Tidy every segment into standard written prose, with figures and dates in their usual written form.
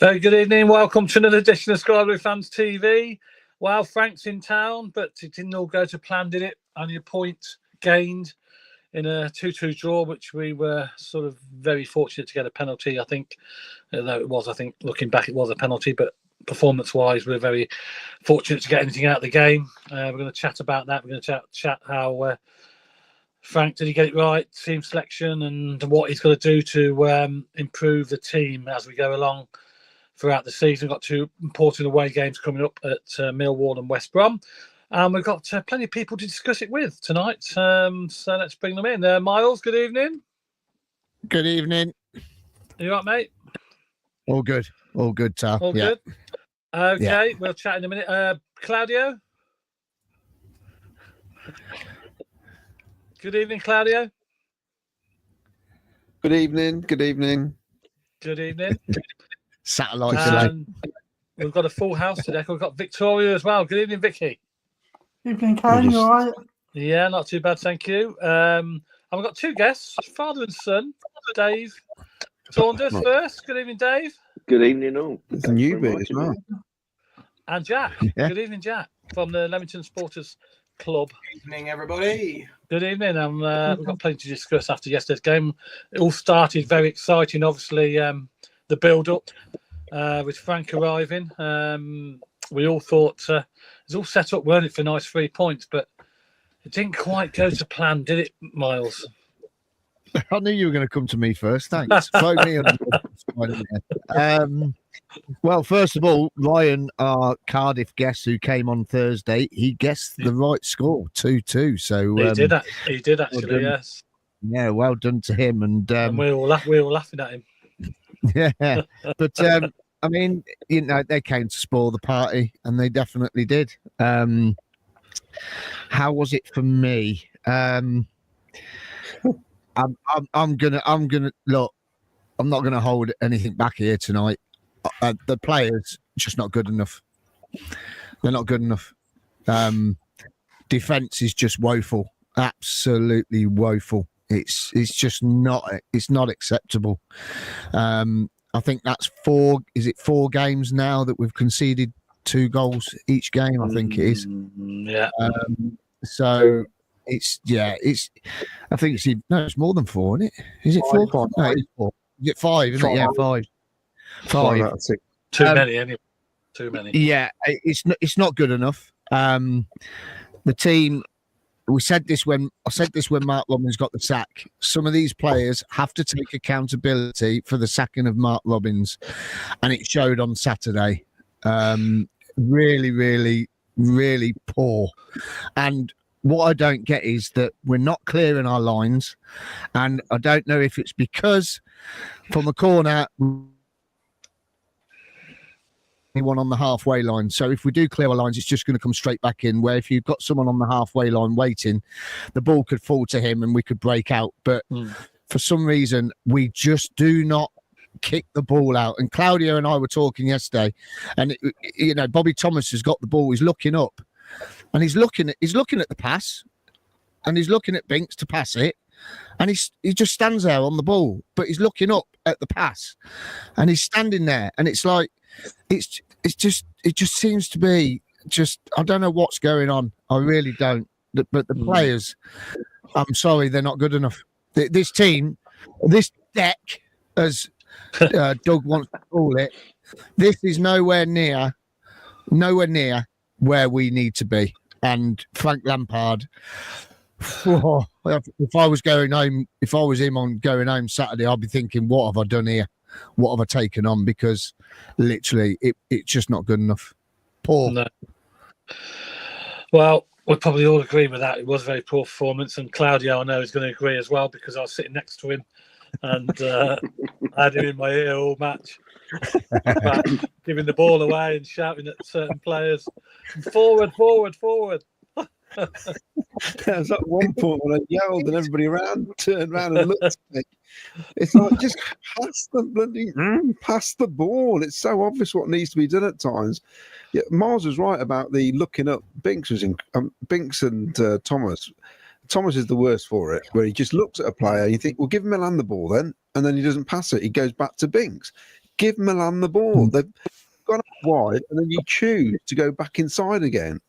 Very good evening. Welcome to another edition of Sky Blue Fans TV. Well, Frank's in town, but it didn't all go to plan, did it? Only a point gained in a 2-2 draw, which we were sort of very fortunate to get a penalty, I think. Although it was, I think, looking back, it was a penalty, but performance-wise, we're very fortunate to get anything out of the game. We're going to chat about that. We're going to chat how Frank, did he get it right, team selection, and what he's got to do to improve the team as we go along throughout the season. We've got two important away games coming up at Millwall and West Brom. We've got plenty of people to discuss it with tonight. So let's bring them in. Miles, good evening. Good evening. Are you all right, mate? All good. All good, Tal. All good? Okay, We'll chat in a minute. Claudio? Good evening, Claudio. Good evening. Good evening. Good evening. Satellite delay. We've got a full house today. We've got Victoria as well. Good evening, Vicki. Evening, Karen. You all right? Yeah, not too bad, thank you. And we've got two guests, father and son, Dave Saunders first. Good evening, Dave. Good evening, all. It's a new bit as well. And Jack. Yeah. Good evening, Jack, from the Leamington Supporters Club. Good evening, everybody. Good evening. We've got plenty to discuss after yesterday's game. It all started very exciting, obviously, the build-up with Frank arriving. We all thought it was all set up, weren't it, for nice 3 points, but it didn't quite go to plan, did it, Miles? I knew you were going to come to me first. Thanks. Throw me on. Well, first of all, Ryan, our Cardiff guest who came on Thursday, he guessed the right score, 2-2. So He did actually, well yes. Yeah, well done to him. And we were laughing at him. Yeah, but I mean, you know, they came to spoil the party, and they definitely did. How was it for me? I'm gonna look. I'm not gonna hold anything back here tonight. The players just not good enough. They're not good enough. Defense is just woeful, absolutely woeful. It's just not. It's not acceptable. I think that's 4 games now that we've conceded 2 goals each game. I think it is. Yeah. So it's. I think it's more than 4, isn't it? Is it 4? No, it's 4. Is it 5? Isn't it? Yeah, 5. 5. Too many, anyway. Too many. Yeah, it's not good enough. The team. I said this when Mark Robbins got the sack. Some of these players have to take accountability for the sacking of Mark Robbins, and it showed on Saturday. Really, really, really poor. And what I don't get is that we're not clearing our lines, and I don't know if it's because from a corner. Anyone on the halfway line. So if we do clear our lines, it's just going to come straight back in, where if you've got someone on the halfway line waiting, the ball could fall to him and we could break out. But for some reason, we just do not kick the ball out. And Claudio and I were talking yesterday, and Bobby Thomas has got the ball. He's looking up, and he's looking at the pass, and he's looking at Binks to pass it, and he just stands there on the ball, but he's looking up at the pass, and he's standing there, and it's like. It just seems to be just. I don't know what's going on. I really don't. But the players, I'm sorry, they're not good enough. This team, this deck, as Doug wants to call it, this is nowhere near where we need to be. And Frank Lampard. If I was him on going home Saturday, I'd be thinking, what have I done here? What have I taken on? Because literally, it's just not good enough. Poor. No. Well, we'll probably all agree with that. It was a very poor performance, and Claudio, I know, is going to agree as well, because I was sitting next to him and I had him in my ear all match, giving the ball away and shouting at certain players, "Forward, forward, forward." There was at one point when I yelled and everybody turned around and looked at me. It's like, just pass the ball. It's so obvious what needs to be done at times. Yeah, Mars was right about the looking up. Binks and Thomas. Thomas is the worst for it, where he just looks at a player and you think, well, give him a land the ball then, and then he doesn't pass it. He goes back to Binks. Give Milan the ball. They've gone up wide, and then you choose to go back inside again.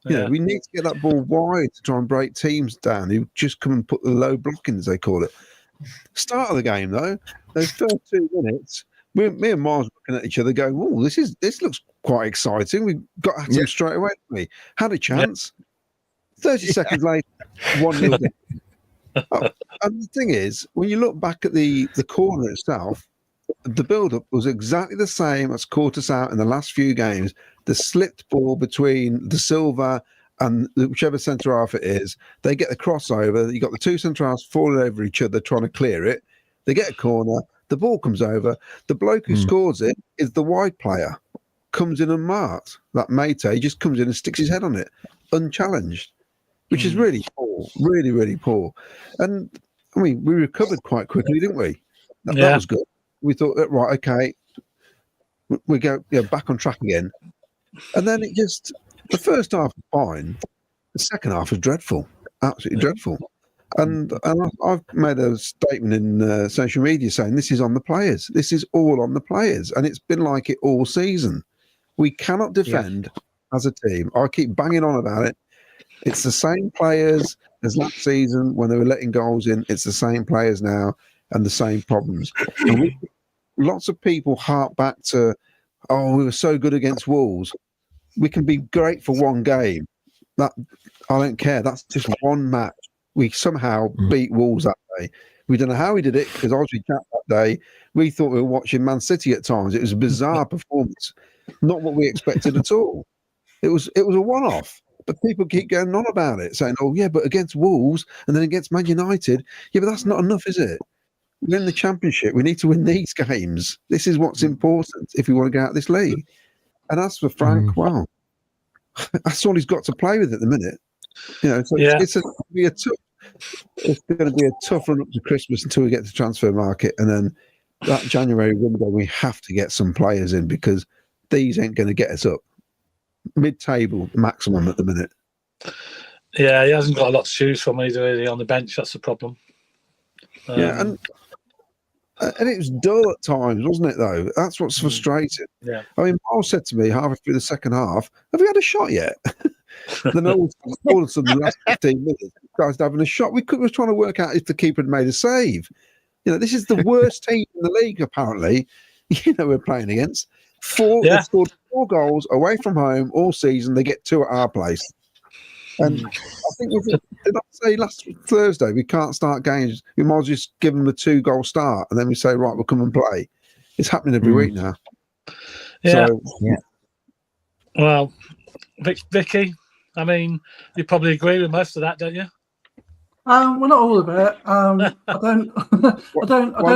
You know, we need to get that ball wide to try and break teams down who just come and put the low block in, as they call it. Start of the game, though, those first 2 minutes, me and Miles looking at each other going, oh, this looks quite exciting. We got at him straight away, didn't we? Had a chance. 30 seconds later, 1-0 down. And the thing is, when you look back at the corner itself, the build-up was exactly the same as caught us out in the last few games. The slipped ball between the Silva and whichever centre half it is, they get the crossover. You got the 2 centre halves falling over each other trying to clear it. They get a corner. The ball comes over. The bloke who scores it is the wide player. Comes in unmarked. That Mate just comes in and sticks his head on it, unchallenged, which is really poor, really, really poor. And I mean, we recovered quite quickly, didn't we? That was good. We thought that, right, okay, we go back on track again. And then it just, the first half was fine. The second half was dreadful, absolutely dreadful. And I've made a statement in social media saying this is on the players. This is all on the players. And it's been like it all season. We cannot defend as a team. I keep banging on about it. It's the same players as last season when they were letting goals in. It's the same players now and the same problems. And lots of people hark back to, we were so good against Wolves. We can be great for one game. That I don't care. That's just one match. We somehow beat Wolves that day. We don't know how we did it because obviously that day we thought we were watching Man City at times. It was a bizarre performance, not what we expected at all. It was a one-off, but people keep going on about it, saying, "Oh yeah, but against Wolves and then against Man United, yeah, but that's not enough, is it? We're in the Championship. We need to win these games. This is what's important if we want to get out of this league." And as for Frank, wow, that's all he's got to play with at the minute. You know, so it's going to be a tough run up to Christmas until we get to the transfer market, and then that January window we have to get some players in because these ain't going to get us up. Mid-table maximum at the minute. Yeah, he hasn't got a lot to choose from either, really, on the bench. That's the problem. And it was dull at times, wasn't it, though? That's what's frustrating. Yeah. I mean, Paul said to me halfway through the second half, have we had a shot yet? Then all of a sudden, the last 15 minutes, guys having a shot. We were trying to work out if the keeper had made a save. You know, this is the worst team in the league, apparently. You know, we're playing against. They've scored 4 goals away from home all season. They get 2 at our place. And I think, did I say last Thursday we can't start games? We might as well just give them a 2-goal start and then we say, right, we'll come and play. It's happening every week now. Yeah. So, Well, Vicki, I mean, you probably agree with most of that, don't you? Well, not all of it. I don't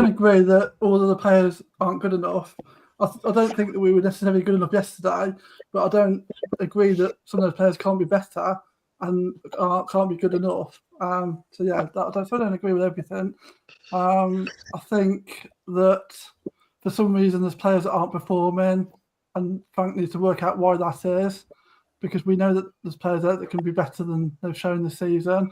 agree that all of the players aren't good enough. I don't think that we were necessarily good enough yesterday, but I don't agree that some of those players can't be better and can't be good enough. I don't agree with everything. I think that for some reason there's players that aren't performing, and Frank needs to work out why that is, because we know that there's players there that can be better than they've shown this season.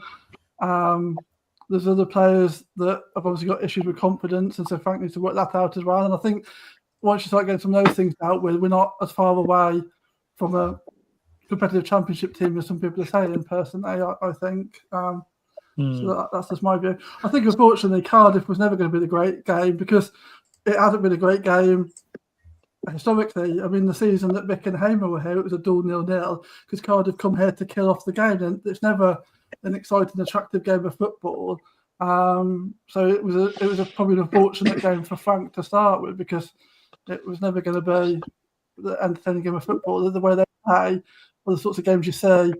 There's other players that have obviously got issues with confidence, and so Frank needs to work that out as well. And I think once you start getting some of those things out, we're not as far away from a competitive championship team as some people are saying, personally, I think. So that's just my view. I think, unfortunately, Cardiff was never going to be the great game because it hasn't been a great game historically. I mean, the season that Vic and Hamer were here, it was a dull 0-0 because Cardiff come here to kill off the game, and it's never an exciting, attractive game of football. So it was probably an unfortunate game for Frank to start with because it was never going to be the entertaining game of football. The way they play, or the sorts of games you see,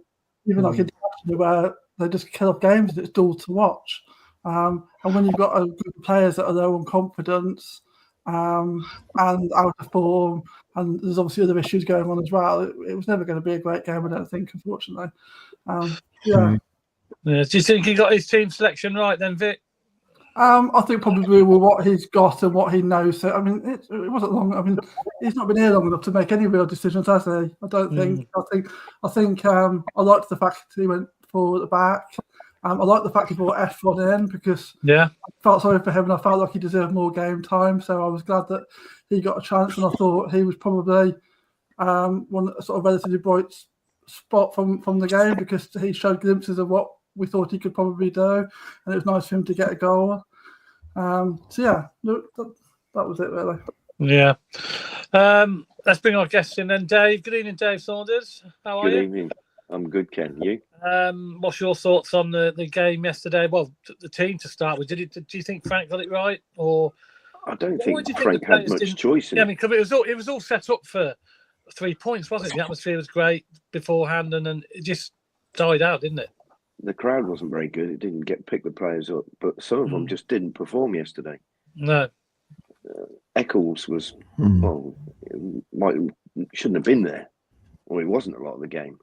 even like internationally, where they just kill off games and it's dull to watch. And when you've got a group of players that are low on confidence and out of form, and there's obviously other issues going on as well, it was never going to be a great game, I don't think, unfortunately. Do you think he got his team selection right then, Vic? I think probably with what he's got and what he knows. So, I mean, it wasn't long. I mean, he's not been here long enough to make any real decisions, has he? I don't think. I think I liked the fact that he went forward at the back. I like the fact he brought F1 in because Yeah. I felt sorry for him and I felt like he deserved more game time. So I was glad that he got a chance, and I thought he was probably one sort of relatively bright spot from the game because he showed glimpses of what we thought he could probably do, and it was nice for him to get a goal. So yeah, that was it really. Yeah. Let's bring our guests in then. Dave. Good evening, Dave Saunders. How are you? Good evening. I'm good, Ken. You? What's your thoughts on the game yesterday? Well, the team to start with. Do you think Frank got it right, or I don't What think do you think Frank the had players much didn't- choice in Yeah, I it. mean, 'cause it was all set up for 3 points, wasn't it? The atmosphere was great beforehand, and then it just died out, didn't it? The crowd wasn't very good. It didn't pick the players up, but some of them just didn't perform yesterday. No. Eccles was shouldn't have been there, or he wasn't a lot of the game.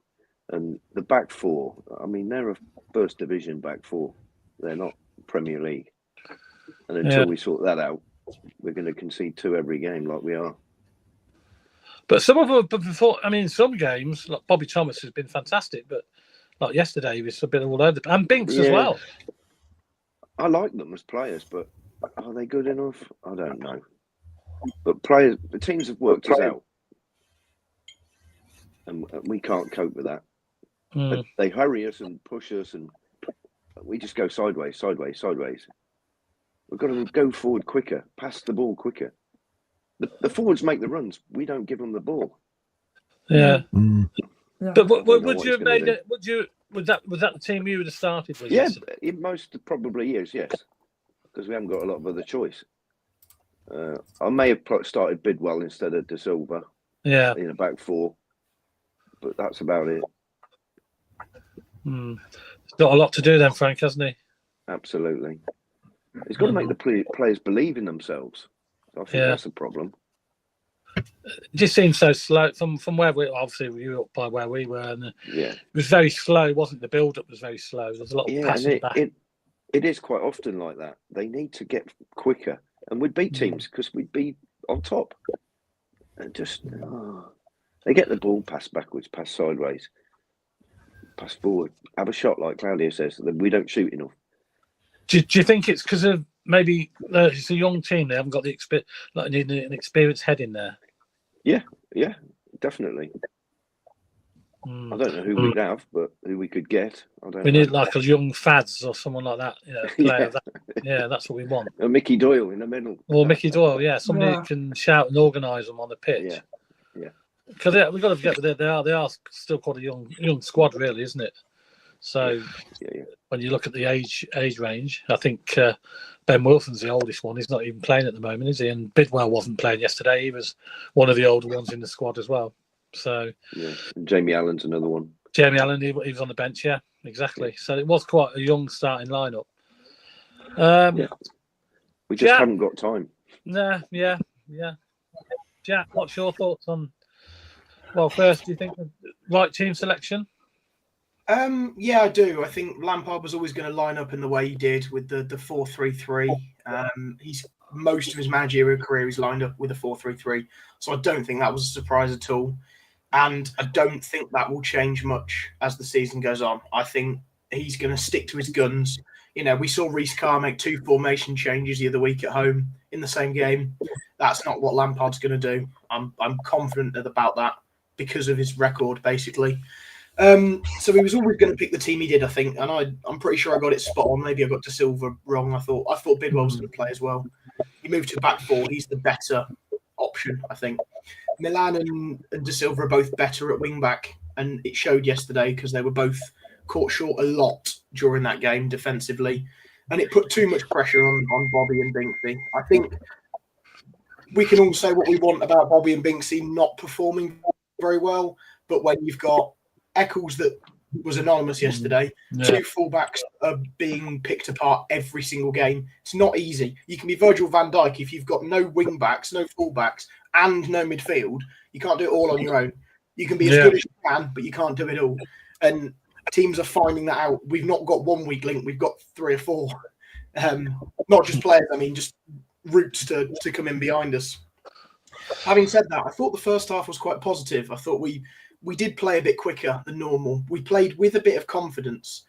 And the back four, I mean, they're a first division back four. They're not Premier League. And until we sort that out, we're going to concede 2 every game like we are. But some of them, before, I mean, some games, like Bobby Thomas has been fantastic, but like yesterday, he was a bit all over the and Binks as well. I like them as players, but are they good enough? I don't know. But players, the teams have worked us out, and we can't cope with that. They hurry us and push us, and we just go sideways. We've got to go forward quicker, pass the ball quicker. The forwards make the runs. We don't give them the ball. Yeah. Yeah. But would what you have it's gonna made it? Was that the team you would have started with? Yeah, yesterday? it most probably is, yes, because we haven't got a lot of other choice. I may have started Bidwell instead of De Silva. Yeah. In a back four, but that's about it. He's got a lot to do then, Frank, hasn't he? Absolutely. He's got to make the players believe in themselves. So I think that's a problem. It just seems so slow from where we obviously we were up by where we were, and it was very slow, wasn't it? The build up was very slow. There's a lot of passing back. It is quite often like that. They need to get quicker, and we'd beat teams because we'd be on top. And just they get the ball, pass backwards, pass sideways, pass forward, have a shot like Claudio says. Then we don't shoot enough. Do you think it's because of maybe it's a young team? They haven't got the experience, like need an experienced head in there. Yeah, definitely. I don't know who we'd have, but who we could get. We need like a young Fads or someone like that. Player. That's what we want. A Mickey Doyle in the middle. Or Mickey Doyle, somebody who can shout and organise them on the pitch. Yeah. Because we've got to forget that they are still quite a young squad, really, isn't it? So when you look at the age range, I think Ben Wilson's the oldest one. He's not even playing at the moment, is he? And Bidwell wasn't playing yesterday. He was one of the older ones in the squad as well. So and Jamie Allen's another one. Jamie Allen, he was on the bench. Yeah, exactly. So it was quite a young starting lineup. We just haven't got time. Yeah. Jack, what's your thoughts on? Well, first, do you think the right team selection? Yeah, I do. I think Lampard was always going to line up in the way he did with the 4-3-3. He's most of his managerial career he's lined up with a 4-3-3, so I don't think that was a surprise at all. And I don't think that will change much as the season goes on. I think he's going to stick to his guns. You know, we saw Reece Carr make 2 formation changes the other week at home in the same game. That's not what Lampard's going to do. I'm confident about that because of his record, basically. So he was always going to pick the team he did, I think, and I'm pretty sure I got it spot on. Maybe I got De Silva wrong. I thought Bidwell was going to play as well. He moved to back four. He's the better option, I think. Milan and De Silva are both better at wing back, and it showed yesterday because they were both caught short a lot during that game defensively, and it put too much pressure on Bobby and Binksy. I think we can all say what we want about Bobby and Binksy not performing very well, but when you've got Eccles that was anonymous yesterday, 2 fullbacks are being picked apart every single game. It's not easy. You can be Virgil van Dijk if you've got no wing backs, no fullbacks, and no midfield. You can't do it all on your own. You can be as good as you can, but you can't do it all. And teams are finding that out. We've not got one weak link. We've got 3 or 4. Not just players, I mean, just routes to come in behind us. Having said that, I thought the first half was quite positive. I thought we did play a bit quicker than normal. We played with a bit of confidence.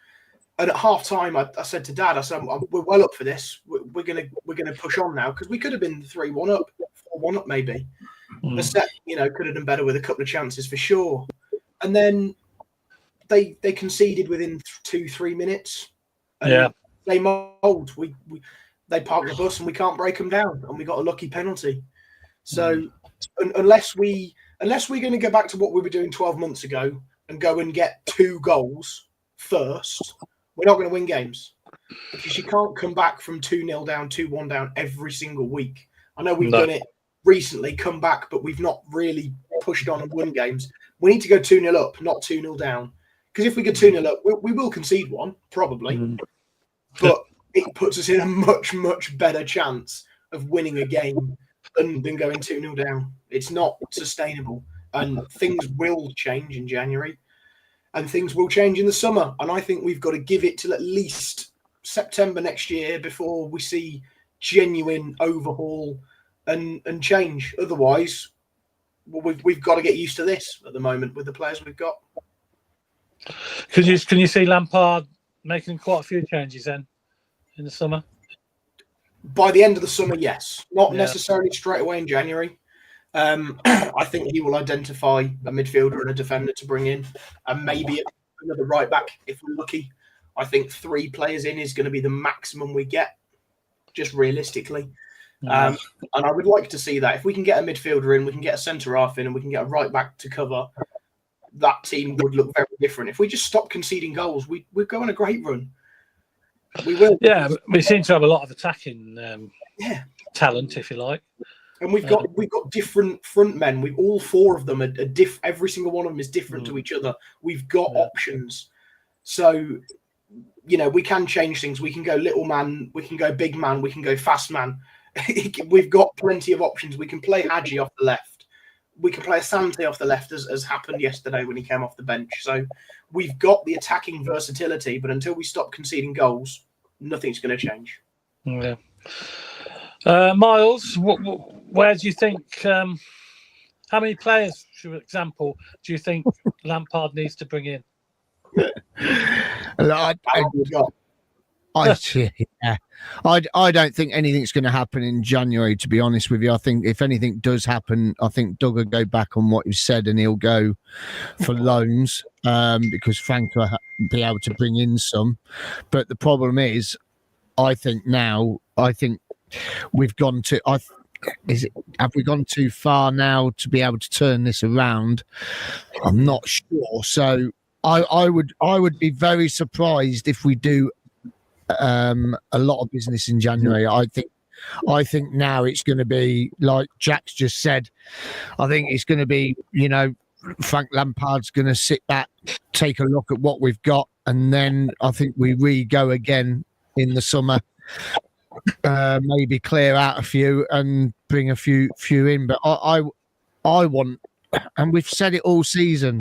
And at half time, I said to Dad, I said, we're well up for this. We're gonna push on now, because we could have been 3-1 up, 4-1 up maybe. The set, could have done better with a couple of chances for sure. And then they conceded within 2-3 minutes. And they mould. They parked the bus and we can't break them down, and we got a lucky penalty. So unless we're going to go back to what we were doing 12 months ago and go and get 2 goals first, we're not going to win games, because you can't come back from 2-0 down, 2-1 down every single week. I know we've done it recently, come back, but we've not really pushed on and won games. We need to go 2-0 up, not 2-0 down. Because if we go 2-0 up, we will concede one, probably. But it puts us in a much, much better chance of winning a game than going 2-0 down. It's not sustainable. And things will change in January. And things will change in the summer. And I think we've got to give it till at least September next year before we see genuine overhaul and change. Otherwise, we've got to get used to this at the moment with the players we've got. Can you see Lampard making quite a few changes then in the summer? By the end of the summer, yes. Not necessarily straight away in January. I think he will identify a midfielder and a defender to bring in, and maybe another right back if we're lucky. I think 3 players in is going to be the maximum we get, just realistically. And I would like to see that. If we can get a midfielder in, we can get a centre half in, and we can get a right back to cover, that team would look very different. If we just stop conceding goals, we'd go on a great run. We will. Yeah, we seem to have a lot of attacking talent, if you like. And we've got different front men. We all 4 of them are every single one of them is different to each other. We've got options, so we can change things. We can go little man, we can go big man, we can go fast man. We've got plenty of options. We can play Hadji off the left. We can play Asante off the left, as happened yesterday when he came off the bench. So we've got the attacking versatility, but until we stop conceding goals, nothing's going to change. Yeah. Miles, where do you think? How many players, for example, do you think Lampard needs to bring in? I don't think anything's going to happen in January, to be honest with you. I think if anything does happen, I think Doug will go back on what he said and he'll go for loans, because Frank will be able to bring in some. But the problem is, I think we've gone to. Have we gone too far now to be able to turn this around? I'm not sure. So I would be very surprised if we do a lot of business in January. I think now it's going to be like Jack's just said. I think it's going to be, Frank Lampard's going to sit back, take a look at what we've got, and then I think we re-go again in the summer. Maybe clear out a few and bring a few in. But I want, and we've said it all season,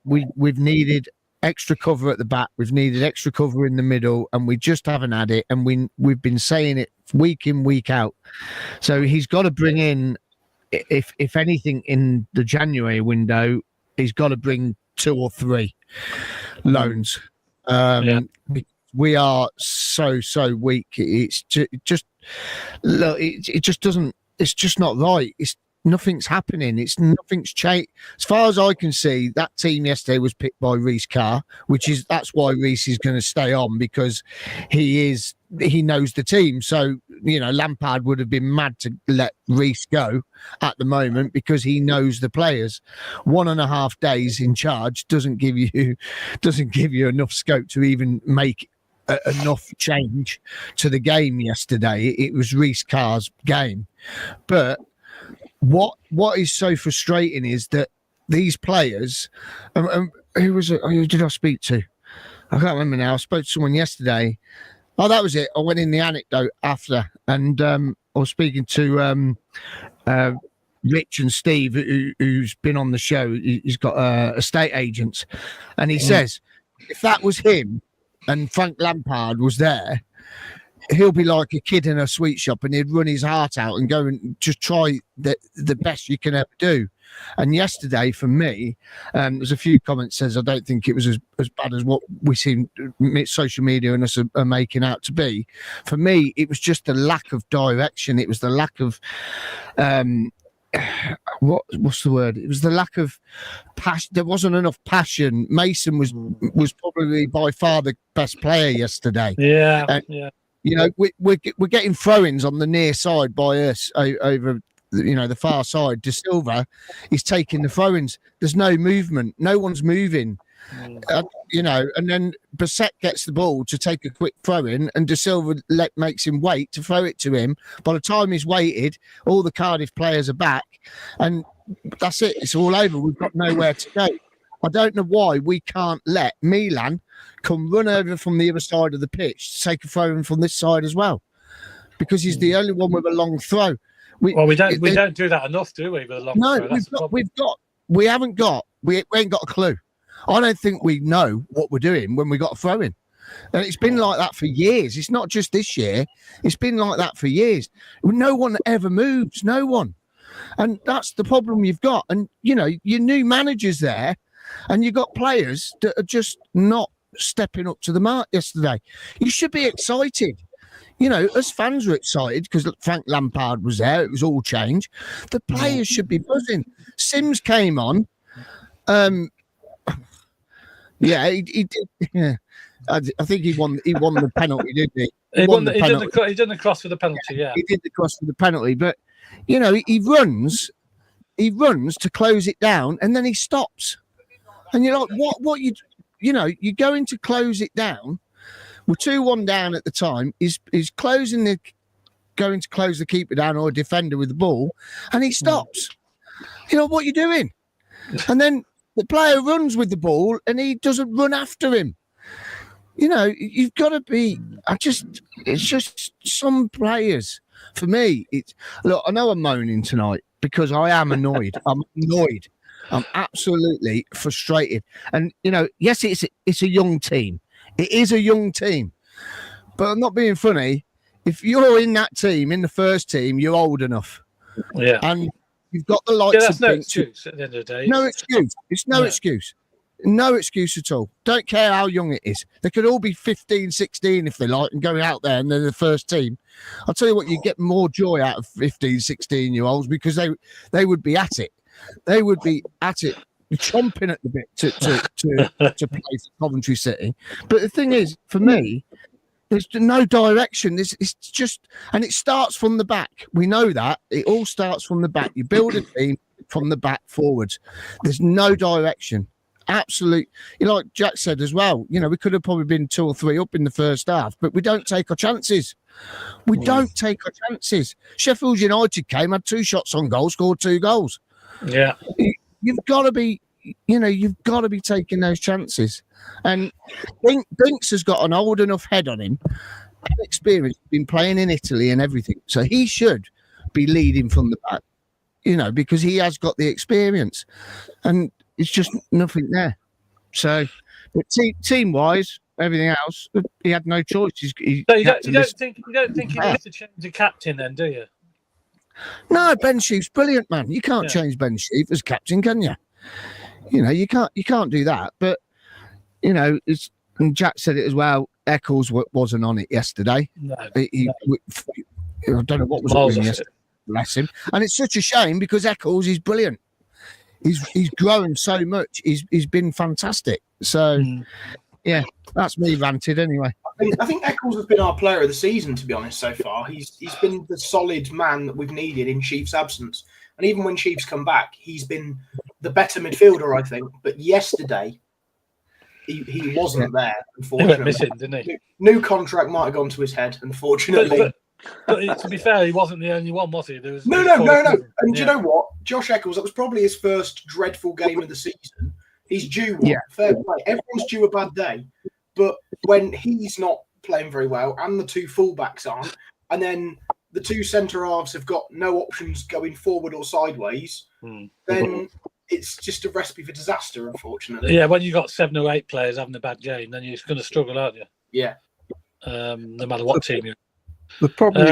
we've needed extra cover at the back, we've needed extra cover in the middle, and we just haven't had it. And we've been saying it week in, week out. So he's got to bring in, if anything, in the January window, he's got to bring 2 or 3 loans. We are so weak. It's just look. It just doesn't. It's just not right. Nothing's happening. Nothing's changed. As far as I can see, that team yesterday was picked by Reece Carr, that's why Reece is going to stay on, because he knows the team. So Lampard would have been mad to let Reece go at the moment, because he knows the players. 1.5 days in charge doesn't give you enough scope to even make enough change to the game yesterday. It was Reece Carr's game. But what is so frustrating is that these players, who was it? Who did I speak to? I can't remember now. I spoke to someone yesterday. Oh, that was it. I went in the anecdote after, and I was speaking to Rich and Steve, who's been on the show. He's got estate agents, and he says if that was him and Frank Lampard was there, he'll be like a kid in a sweet shop, and he'd run his heart out and go and just try the best you can ever do. And yesterday, for me, there's a few comments says I don't think it was as bad as what we seem social media and us are making out to be. For me, it was just the lack of direction. It was the lack of what's the word? It was the lack of passion. There wasn't enough passion. Mason was probably by far the best player yesterday. Yeah. You know, we're getting throw-ins on the near side by us over, you know, the far side. De Silva is taking the throw-ins. There's no movement. No one's moving. You know, and then Bissett gets the ball to take a quick throw-in, and De Silva makes him wait to throw it to him. By the time he's waited, all the Cardiff players are back, and that's it. It's all over. We've got nowhere to go. I don't know why we can't let Milan come run over from the other side of the pitch to take a throw-in from this side as well, because he's the only one with a long throw. We don't do that enough, do we? With a long throw? We ain't got a clue. I don't think we know what we're doing when we got a throw in. And it's been like that for years. It's not just this year. It's been like that for years. No one ever moves. No one. And that's the problem you've got. And, you know, your new manager's there, and you've got players that are just not stepping up to the mark yesterday. You should be excited. You know, us fans were excited because Frank Lampard was there. It was all change. The players should be buzzing. Sims came on. Yeah, he did. Yeah, I think he won the penalty, didn't he? He did the cross for the penalty. Yeah, he did the cross for the penalty. But you know, he runs to close it down, and then he stops. And you're like, what you know, you're going to close it down. We're 2-1 down at the time. He's going to close the keeper down or a defender with the ball, and he stops. You know, what are you doing? And then the player runs with the ball and he doesn't run after him. You know, you've got to be. It's just some players. For me, look, I know I'm moaning tonight because I am annoyed. I'm annoyed. I'm absolutely frustrated. And, you know, yes, it's a young team. It is a young team. But I'm not being funny. If you're in that team, in the first team, you're old enough. Yeah. And you've got the likes of no excuse at the end of the day. No excuse. It's no excuse. No excuse at all. Don't care how young it is. They could all be 15, 16 if they like and going out there and they're the first team. I'll tell you what, you get more joy out of 15, 16-year-olds because they would be at it. They would be at it, chomping at the bit to play for Coventry City. But the thing is, for me, there's no direction. It's just, and it starts from the back. We know that. It all starts from the back. You build a team from the back forwards. There's no direction. Absolute. You know, like Jack said as well, you know, we could have probably been 2 or 3 up in the first half, but we don't take our chances. We don't take our chances. Sheffield United came, had 2 shots on goal, scored 2 goals. Yeah. You've got to be, you know, you've got to be taking those chances. And Binks has got an old enough head on him, experience, been playing in Italy and everything. So he should be leading from the back, you know, because he has got the experience. And it's just nothing there. So, but team-wise, everything else, he had no choice. You don't think he needs to change the captain then, do you? No, Ben Sheaf's brilliant, man. You can't change Ben Sheaf as captain, can you? You know, you can't do that. But you know, and Jack said it as well. Eccles wasn't on it yesterday. No, I don't know what was up with him yesterday. Bless him. And it's such a shame because Eccles is brilliant. He's grown so much. He's been fantastic. So, yeah, that's me ranted anyway. I think Eccles has been our player of the season, to be honest, so far. He's been the solid man that we've needed in Sheaf's absence. And even when Sheaf's come back, he's been the better midfielder, I think. But yesterday, he wasn't there, unfortunately. He went missing, didn't he? New contract might have gone to his head, unfortunately. But to be fair, he wasn't the only one, was he? There was No. And do you know what? Josh Eccles, that was probably his first dreadful game of the season. He's due one. Fair play. Everyone's due a bad day. But when he's not playing very well and the 2 fullbacks aren't, and then the 2 centre-halves have got no options going forward or sideways, then it's just a recipe for disaster, unfortunately. Yeah, when you've got 7 or 8 players having a bad game, then you're going to struggle, aren't you? Yeah. No matter what team you're The problem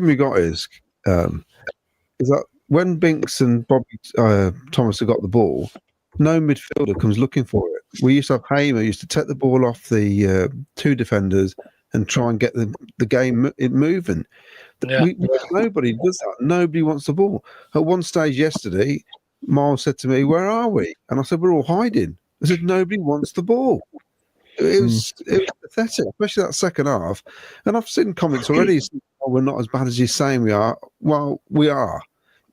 you got is that when Binks and Bobby Thomas have got the ball, no midfielder comes looking for it. We used to have Hamer used to take the ball off the two defenders and try and get the game moving. Yeah. Nobody does that. Nobody wants the ball. At one stage yesterday, Miles said to me, "Where are we?" And I said, "We're all hiding." I said, "Nobody wants the ball." It was pathetic, especially that second half. And I've seen comments already saying, "Oh, we're not as bad as you're saying we are." Well, we are.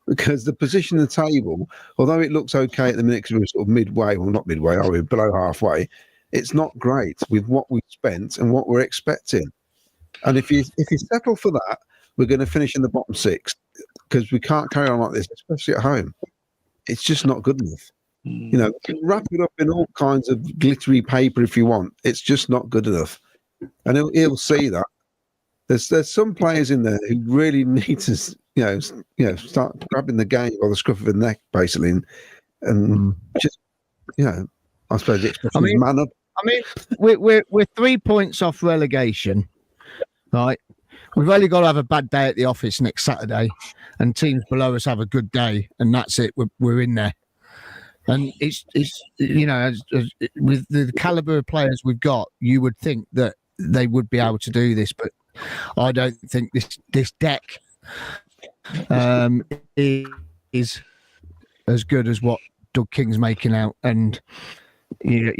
Because the position of the table, although it looks okay at the minute because we're sort of midway, well, not midway, are we? Below halfway. It's not great with what we've spent and what we're expecting. And if you settle for that, we're going to finish in the bottom six because we can't carry on like this, especially at home. It's just not good enough. You know, wrap it up in all kinds of glittery paper if you want. It's just not good enough. And he'll see that. There's some players in there who really need to, start grabbing the game by the scruff of the neck, basically, and just, I suppose the expression is man up. I mean, we're 3 points off relegation, right? We've only got to have a bad day at the office next Saturday, and teams below us have a good day, and that's it. We're in there, and it's as with the caliber of players we've got, you would think that they would be able to do this, but I don't think this deck is as good as what Doug King's making out. And you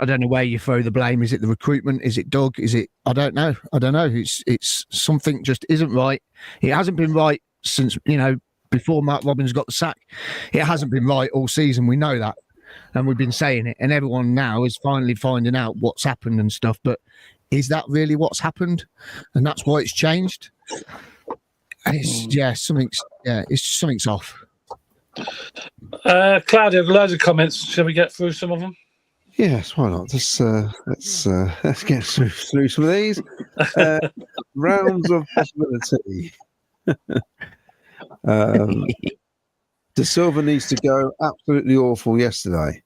I don't know where you throw the blame. Is it the recruitment? Is it Doug? Is it? I don't know. It's something just isn't right. It hasn't been right since before Mark Robbins got the sack. It hasn't been right all season. We know that, and we've been saying it. And everyone now is finally finding out what's happened and stuff. But is that really what's happened? And that's why it's changed. And it's something's off. Claudia, loads of comments. Shall we get through some of them? Yes, why not? Let's get through some of these. Rounds of possibility. De Silva needs to go. Absolutely awful yesterday.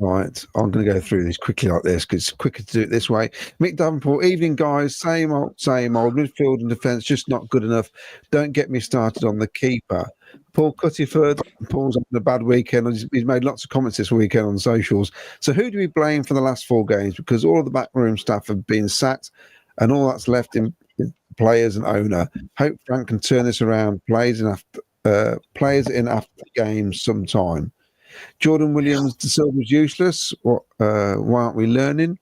Right, I'm going to go through this quickly like this because it's quicker to do it this way. Mick Davenport, evening guys, same old. Midfield and defence just not good enough. Don't get me started on the keeper. Paul Cuttiford, Paul's having a bad weekend. He's made lots of comments this weekend on socials. So who do we blame for the last 4 games? Because all of the backroom staff have been sacked and all that's left in players and owner. Hope Frank can turn this around. Players in after games sometime. Jordan Williams, De Silva's useless. Why aren't we learning?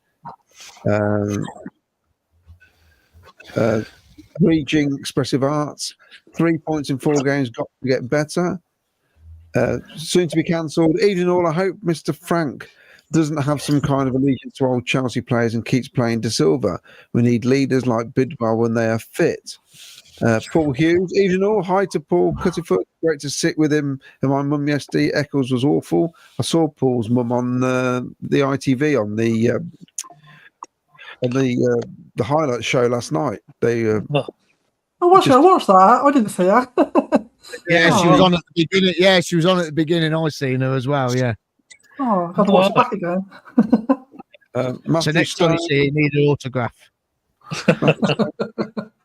Reaching expressive arts. 3 points in 4 games, got to get better. Soon to be cancelled. Even all, I hope Mr. Frank doesn't have some kind of allegiance to old Chelsea players and keeps playing De Silva. We need leaders like Bidwell when they are fit. Paul Hughes, even all, hi to Paul Cutterfoot. Great to sit with him and my mum yesterday. Eccles was awful. I saw Paul's mum on the ITV on the highlight show last night. I watched that. I didn't see her. Yeah, she was on at the beginning. Yeah, she was on at the beginning. I seen her as well. Yeah. Oh, I've got to watch it back again. So next time you see her, you need an autograph.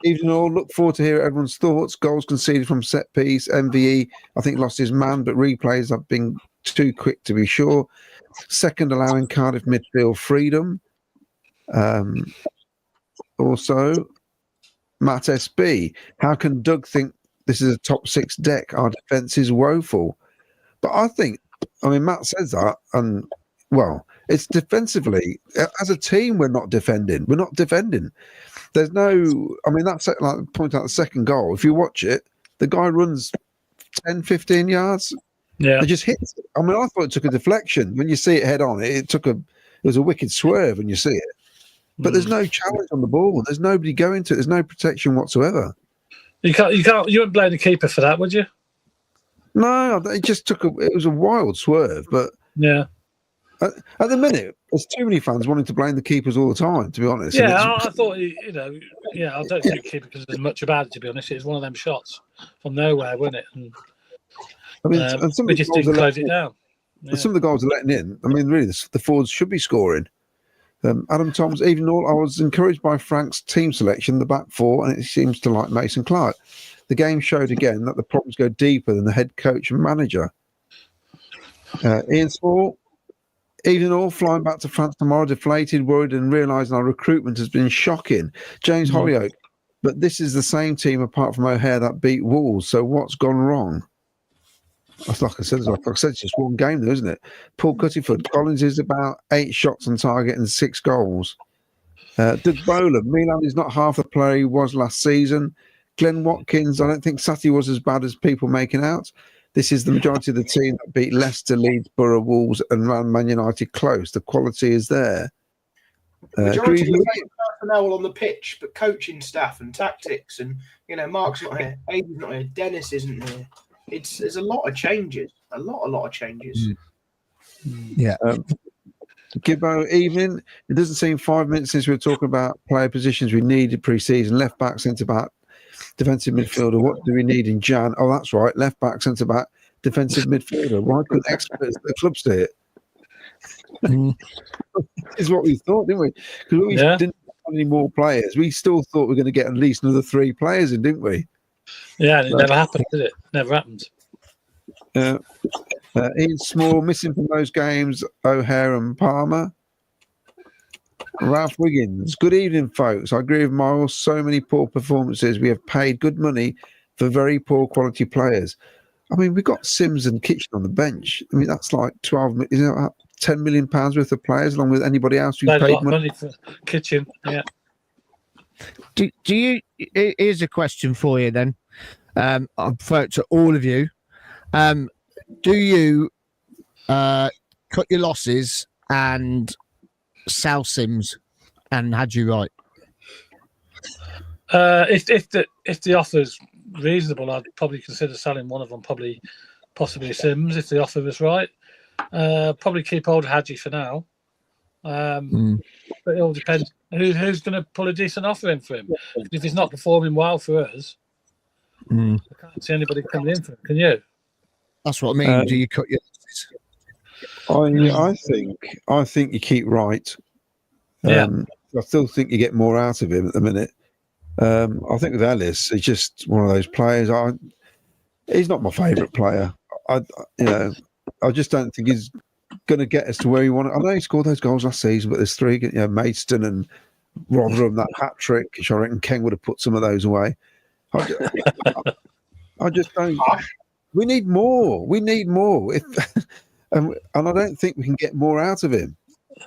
Even all, look forward to hear everyone's thoughts. Goals conceded from set piece. MVE, I think, lost his man, but replays have been too quick to be sure. Second, allowing Cardiff midfield freedom. Also, Matt SB, how can Doug think this is a top 6 deck? Our defence is woeful. But Matt says that, and well, it's defensively. As a team, we're not defending. There's no, that's like point out the second goal. If you watch it, the guy runs 10, 15 yards. Yeah. It just hits it. I thought it took a deflection. When you see it head on, it was a wicked swerve when you see it. But there's no challenge on the ball. There's nobody going to it. There's no protection whatsoever. You wouldn't blame the keeper for that, would you? No, it just it was a wild swerve. But yeah. At the minute, there's too many fans wanting to blame the keepers all the time, to be honest. Yeah, I thought, I don't think the keeper does much about it, to be honest. It was one of them shots from nowhere, wasn't it? And, and some we just didn't close it down. Yeah. Some of the goals are letting in. Really, the forwards should be scoring. Adam Toms, even all, I was encouraged by Frank's team selection, the back four, and it seems to like Mason Clark. The game showed again that the problems go deeper than the head coach and manager. Ian Small, even all, flying back to France tomorrow, deflated, worried, and realising our recruitment has been shocking. James Holyoke, but this is the same team apart from O'Hare that beat Wolves, so what's gone wrong? Like I said, it's just one game, though, isn't it? Paul Cuttyfoot, Collins is about 8 shots on target and 6 goals. Doug Bowler, Milan is not half the player he was last season. Glenn Watkins, I don't think Sati was as bad as people making out. This is the majority of the team that beat Leicester, Leeds, Borough, Wolves, and ran Man United close. The quality is there. Majority of the same personnel on the pitch, but coaching staff and tactics, and Mark's not here, Aiden's not here, Dennis isn't here. There's a lot of changes. A lot of changes. Yeah. Gibbo, evening. It doesn't seem 5 minutes since we were talking about player positions we needed pre-season. Left back, centre back, defensive midfielder. What do we need in Jan? Oh, that's right. Left back, centre back, defensive midfielder. Why couldn't experts at the club say it? Is what we thought, didn't we? Because we didn't have any more players. We still thought we were going to get at least another 3 players in, didn't we? Yeah, and it never happened, did it? Never happened. Ian Small, missing from those games, O'Hare and Palmer. Ralph Wiggins, good evening, folks. I agree with Miles. So many poor performances. We have paid good money for very poor quality players. I mean, we've got Sims and Kitchen on the bench. I mean, that's like 10 million pounds worth of players, along with anybody else who's paid money for Kitchen. Yeah. Do you? Here's a question for you then. I'll throw it to all of you. Do you cut your losses and sell Sims and had you right? If the offer's reasonable, I'd probably consider selling one of them, possibly Sims, if the offer was right. Probably keep old Hadji for now. But it all depends who's going to pull a decent offer in for him. If he's not performing well for us, I can't see anybody coming in for him. Can you? That's what I mean. Do you cut your losses? I think you keep right. I still think you get more out of him at the minute. I think with Ellis, he's just one of those players. He's not my favourite player. I just don't think he's going to get us to where he wanted. I know he scored those goals last season, but there's 3, Maidstone and Rotherham, that hat trick, which I reckon Ken would have put some of those away. I just don't. We need more. We need more. And I don't think we can get more out of him.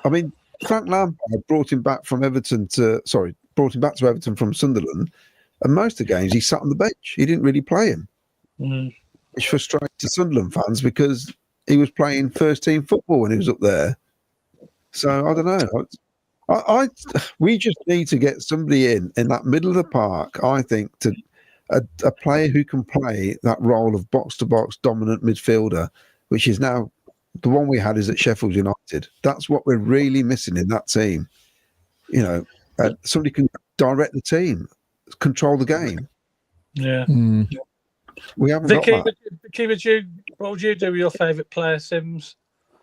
I mean, Frank Lampard brought him back to Everton from Sunderland, and most of the games he sat on the bench. He didn't really play him, which frustrates the Sunderland fans because he was playing first team football when he was up there. So I don't know. We just need to get somebody in that middle of the park. I think a player who can play that role of box to box dominant midfielder, which is now the one we had is at Sheffield United. That's what we're really missing in that team. Somebody can direct the team, control the game. Yeah. We haven't Vicki, got that. Vicki, what would you do with your favourite player, Sims?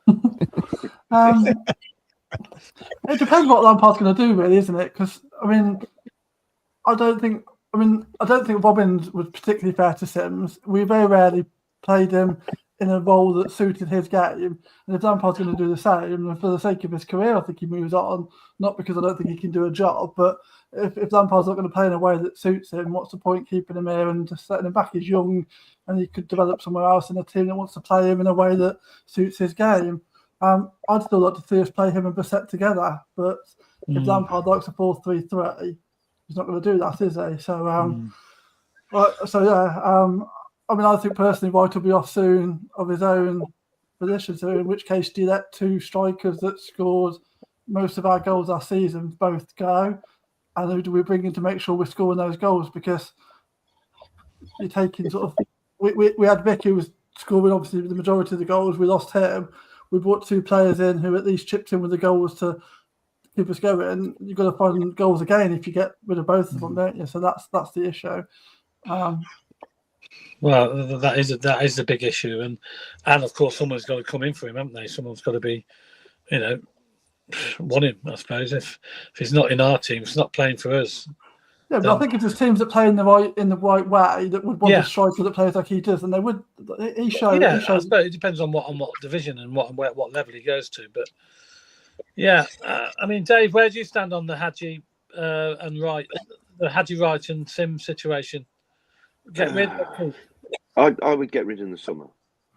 It depends what Lampard's going to do, really, isn't it? Because I don't think Robbins was particularly fair to Sims. We very rarely played him in a role that suited his game. And if Lampard's going to do the same, and for the sake of his career, I think he moves on. Not because I don't think he can do a job, but if Lampard's not going to play in a way that suits him, what's the point keeping him here and just setting him back? He's young and he could develop somewhere else in a team that wants to play him in a way that suits his game. I'd still like to see us play him and Brissett together, but if Lampard likes a 4-3-3, he's not going to do that, is he? So, I think personally White will be off soon of his own position. So, in which case, do you let 2 strikers that scored most of our goals last season both go? And who do we bring in to make sure we're scoring those goals? Because you're taking sort of... We had Vicki who was scoring, obviously, the majority of the goals. We lost him. We brought 2 players in who at least chipped in with the goals to keep us going. You've got to find goals again if you get rid of both of them, don't you? So that's the issue. Well, that is a big issue, and of course someone's got to come in for him, haven't they? Someone's got to be, want him, I suppose. If he's not in our team, if he's not playing for us. Yeah, but I think if there's teams that play in the right way that would want a striker that plays like he does, then they would. He shows. Yeah, I suppose it depends on what division and what level he goes to. But yeah, I mean, Dave, where do you stand on the Hadji Wright and Sim situation? Get rid of him. I would get rid in the summer.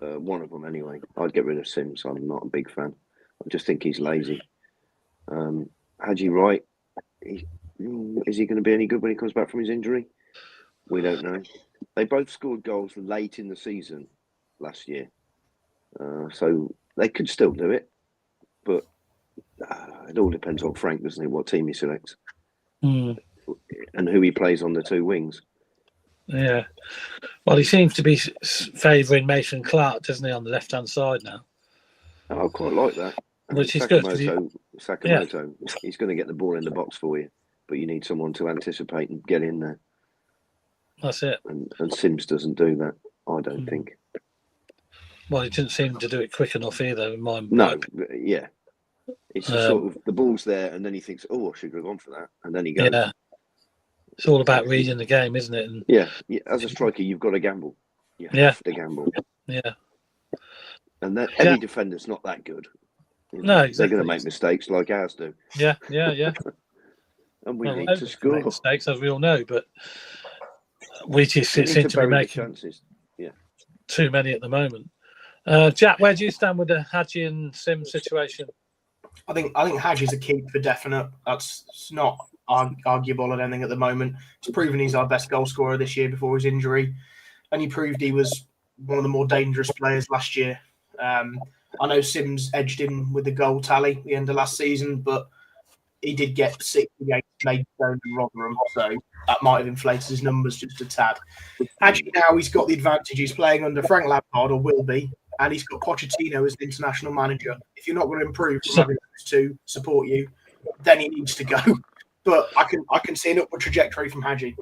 One of them anyway. I'd get rid of Sims. I'm not a big fan. I just think he's lazy. Hadji Wright, is he going to be any good when he comes back from his injury? We don't know. They both scored goals late in the season last year. So they could still do it. But it all depends on Frank, doesn't it? What team he selects. And who he plays on the two wings. Yeah. Well, he seems to be favouring Mason Clark, doesn't he, on the left-hand side now? I quite like that. Which is good. Sakamoto, he's going to get the ball in the box for you, but you need someone to anticipate and get in there. That's it. And Sims doesn't do that, I don't think. Well, he didn't seem to do it quick enough either, in my yeah. It's sort of the ball's there, and then he thinks, "Oh, I should have gone for that," and then he goes. Yeah. It's all about reading the game, isn't it? And yeah. As a striker, you've got to gamble. You have to gamble. Yeah. And any defender's not that good. No, exactly. They're going to make mistakes like ours do. Yeah. And we need to score. Make mistakes, as we all know, but we just seem to be making chances. Yeah. Too many at the moment. Jack, where do you stand with the Hadji and Sim situation? I think Hadji's a keep for definite. It's not arguable, I don't think, at the moment. He's proven he's our best goal scorer this year before his injury, and he proved he was one of the more dangerous players last year. I know Sims edged him with the goal tally at the end of last season, but he did get 60 games made and Rotherham, so that might have inflated his numbers just a tad. Hadji now, he's got the advantage. He's playing under Frank Lampard, or will be, and he's got Pochettino as the international manager. If you're not going to improve from having those two support you, then he needs to go. But I can see an upward trajectory from Hadji.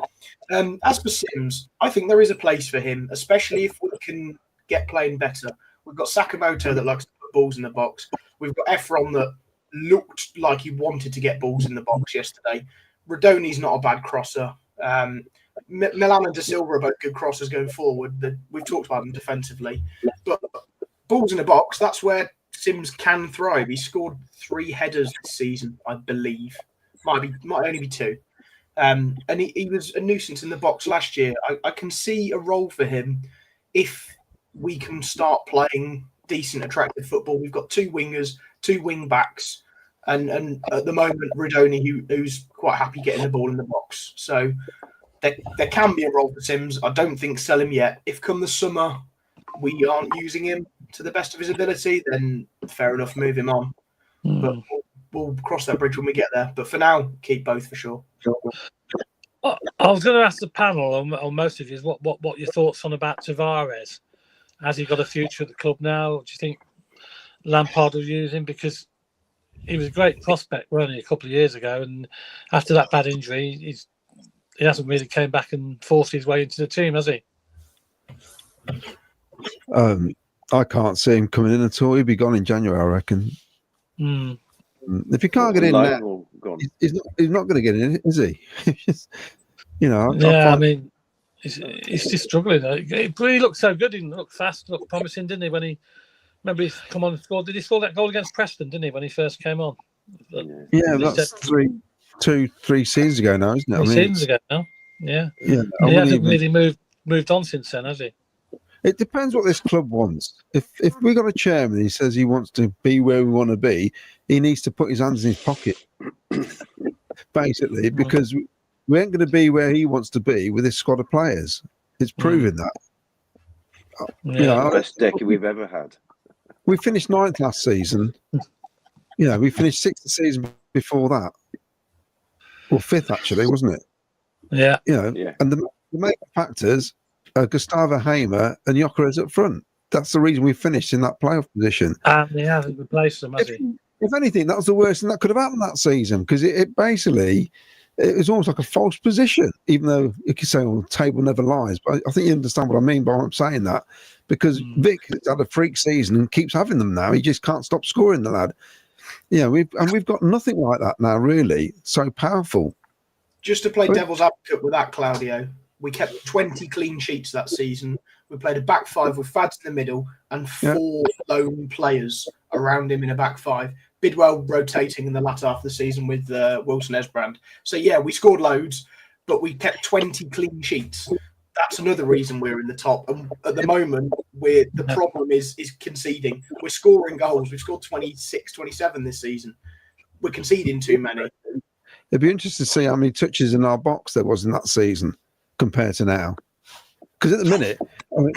As for Sims, I think there is a place for him, especially if we can get playing better. We've got Sakamoto that likes to put balls in the box. We've got Efron that looked like he wanted to get balls in the box yesterday. Rodoni's not a bad crosser. Milan and De Silva are both good crossers going forward. We've talked about them defensively. But balls in the box, that's where Sims can thrive. He scored 3 headers this season, I believe. Might only be 2. And he was a nuisance in the box last year. I can see a role for him if we can start playing decent, attractive football. We've got 2 wingers, 2 wing backs, and at the moment, Rodoni, who's quite happy getting the ball in the box. So there can be a role for Sims. I don't think sell him yet. If come the summer we aren't using him to the best of his ability, then fair enough, move him on. But we'll cross that bridge when we get there. But for now, keep both for sure. I was going to ask the panel, or most of you, what your thoughts on about Tavares. Has he got a future at the club now? Do you think Lampard will use him? Because he was a great prospect, weren't he, a couple of years ago? And after that bad injury, he hasn't really came back and forced his way into the team, has he? I can't see him coming in at all. He'll be gone in January, I reckon. If he can't get in now, he's not going to get in, is he? I mean, he's just struggling. He looked so good. He looked fast, looked promising, didn't he? When he come on and scored. Did he score that goal against Preston? Didn't he when he first came on? Yeah, that's 3 seasons ago now, isn't it? 3 seasons ago now. Yeah. He hasn't really moved on since then, has he? It depends what this club wants. If we got a chairman, he says he wants to be where we want to be, he needs to put his hands in his pocket, basically, because we ain't going to be where he wants to be with this squad of players. It's proving that. The best decade we've ever had. We finished 9th last season. We finished 6th the season before that. Well, 5th actually, wasn't it? Yeah. And the main factors are Gustavo Hamer and Gyökeres up front. That's the reason we finished in that playoff position. And he hasn't replaced them, has he? If anything, that was the worst thing that could have happened that season, because it basically, it was almost like a false position, even though you could say, the table never lies. But I think you understand what I mean by saying that, because Vic has had a freak season and keeps having them now. He just can't stop scoring, the lad. Yeah, we've got nothing like that now, really. So powerful. Just to play devil's advocate with that, Claudio, we kept 20 clean sheets that season. We played a back five with Fads in the middle and 4 lone players around him in a back five. Bidwell rotating in the latter half of the season with Wilson Esbrand. So, yeah, we scored loads, but we kept 20 clean sheets. That's another reason we're in the top. And at the moment, the problem is conceding. We're scoring goals. We've scored 26, 27 this season. We're conceding too many. It'd be interesting to see how many touches in our box there was in that season compared to now. Because at the minute, I mean,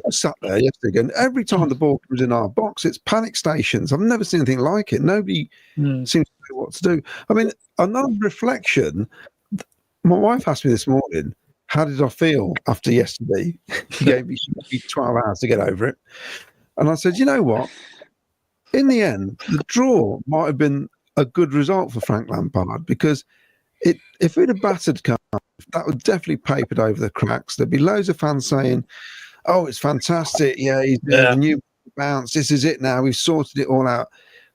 I sat there yesterday and every time the ball comes in our box, it's panic stations. I've never seen anything like it. Nobody seems to know what to do. I mean, another reflection, my wife asked me this morning, how did I feel after yesterday? She gave me 12 hours to get over it. And I said, you know what? In the end, the draw might have been a good result for Frank Lampard because if we'd have battered Cardiff, that would definitely papered over the cracks. There'd be loads of fans saying, oh, it's fantastic. Yeah, he's the new bounce. This is it now. We've sorted it all out.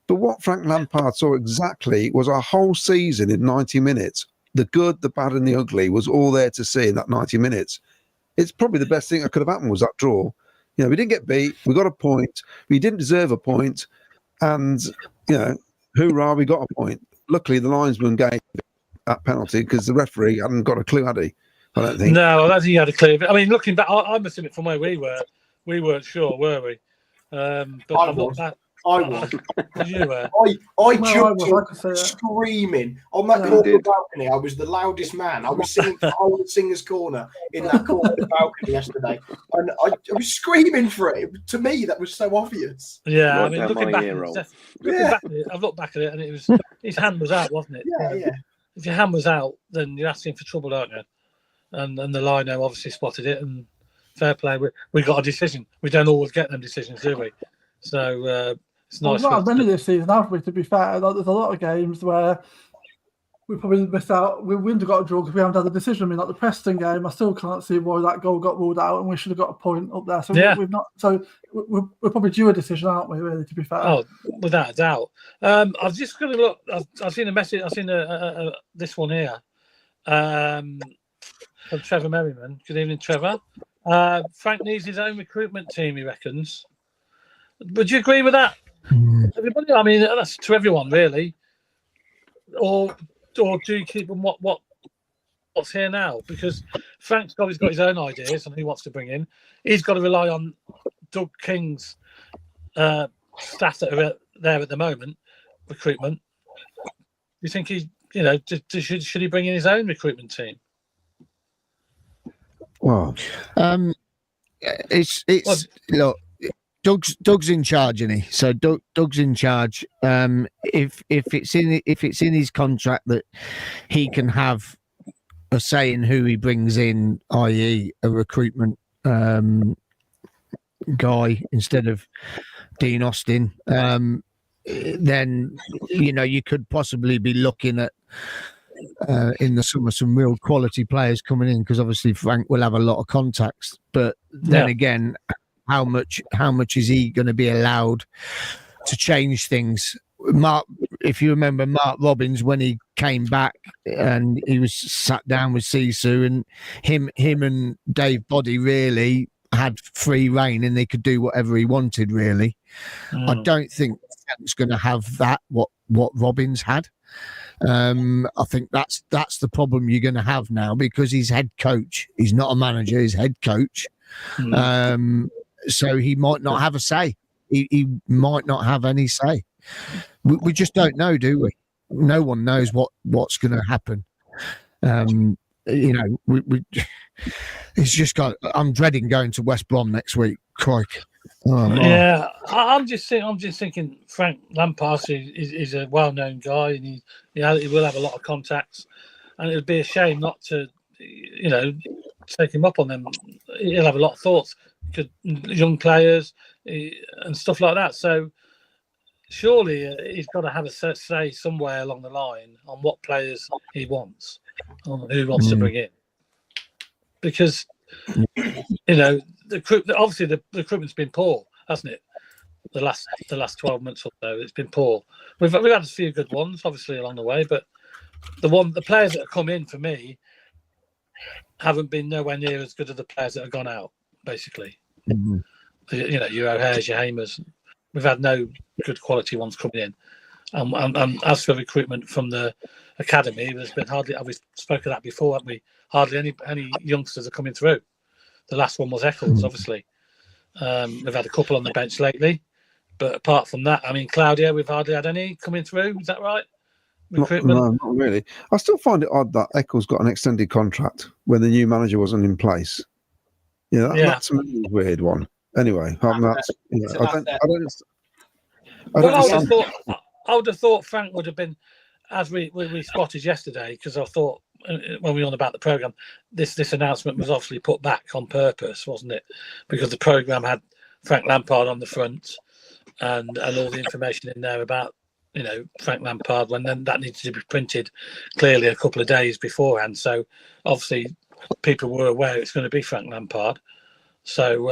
But what Frank Lampard saw exactly was our whole season in 90 minutes. The good, the bad, and the ugly was all there to see in that 90 minutes. It's probably the best thing that could have happened was that draw. You know, we didn't get beat. We got a point. We didn't deserve a point. And, you know, hoorah, we got a point. Luckily, the linesman gave that penalty because the referee hadn't got a clue, had he? I don't think. No, I don't think he had a clue. I mean, looking back, I must admit from where we weren't sure, were we? But I was. You were. I jumped screaming on that corner balcony. I was the loudest man. I was singing the whole Singer's Corner in that corner balcony yesterday, and I was screaming for it. To me, that was so obvious. Yeah, I mean, looking back at it, I've looked back at it, and it was his hand was out, wasn't it? Yeah. If your hand was out, then you're asking for trouble, aren't you? And the lino obviously spotted it, and fair play. We got a decision. We don't always get them decisions, do we? So it's nice. Well, not many this season, have we? To be fair, there's a lot of games where we probably missed out. We wouldn't have got a draw because we haven't had a decision. I mean, like the Preston game, I still can't see why that goal got ruled out, and we should have got a point up there. So we've not. So we're probably due a decision, aren't we? Really, to be fair. Oh, without a doubt. I've just got to look. I've seen a message. I've seen this one here from Trevor Merriman. Good evening, Trevor. Frank needs his own recruitment team, he reckons. Would you agree with that? Everybody, I mean, that's to everyone, really. Or do you keep them what's here now? Because Frank's got his own ideas on who he wants to bring in. He's got to rely on Doug King's staff that are there at the moment, recruitment. Do you think should he bring in his own recruitment team? Well, look. Doug's in charge, isn't he? So Doug's in charge. If it's in his contract that he can have a say in who he brings in, i.e., a recruitment guy instead of Dean Austin, then you could possibly be looking at in the summer some real quality players coming in because obviously Frank will have a lot of contacts. But then again, how much is he going to be allowed to change things? Mark, if you remember Mark Robbins when he came back and he was sat down with Sisu, and him and Dave Boddy really had free reign and they could do whatever he wanted. Really, I don't think Frank's going to have that. What Robbins had. I think that's the problem you're going to have now because he's head coach. He's not a manager. He's head coach. So he might not have a say. He might not have any say. We just don't know, do we? No one knows what's going to happen. It's just I'm dreading going to West Brom next week. Crikey. Oh, yeah, I'm just thinking Frank Lampard is a well-known guy, and he will have a lot of contacts, and it would be a shame not to, take him up on them. He'll have a lot of thoughts, young players and stuff like that. So surely he's got to have a say somewhere along the line on what players he wants, on who he wants to bring in, because obviously the recruitment's been poor, hasn't it? the last 12 months or so. It's been poor. We've had a few good ones, obviously, along the way, but the players that have come in for me haven't been nowhere near as good as the players that have gone out, basically. Mm-hmm. You know, your O'Hares, your Hamers. We've had no good quality ones coming in. And as for recruitment from the academy, there's been hardly, we spoke of that before, haven't we? Hardly any youngsters are coming through. The last one was Eccles, obviously. We've had a couple on the bench lately. But apart from that, I mean, Claudio, we've hardly had any coming through. Is that right? Recruitment? No, not really. I still find it odd that Eccles got an extended contract when the new manager wasn't in place. Yeah, that's a weird one. Anyway, I would have thought Frank would have been, as we spotted yesterday, because I thought when we were on about the programme, this announcement was obviously put back on purpose, wasn't it? Because the programme had Frank Lampard on the front and all the information in there about, you know, Frank Lampard, when then that needed to be printed clearly a couple of days beforehand. So obviously people were aware it's going to be Frank Lampard. So,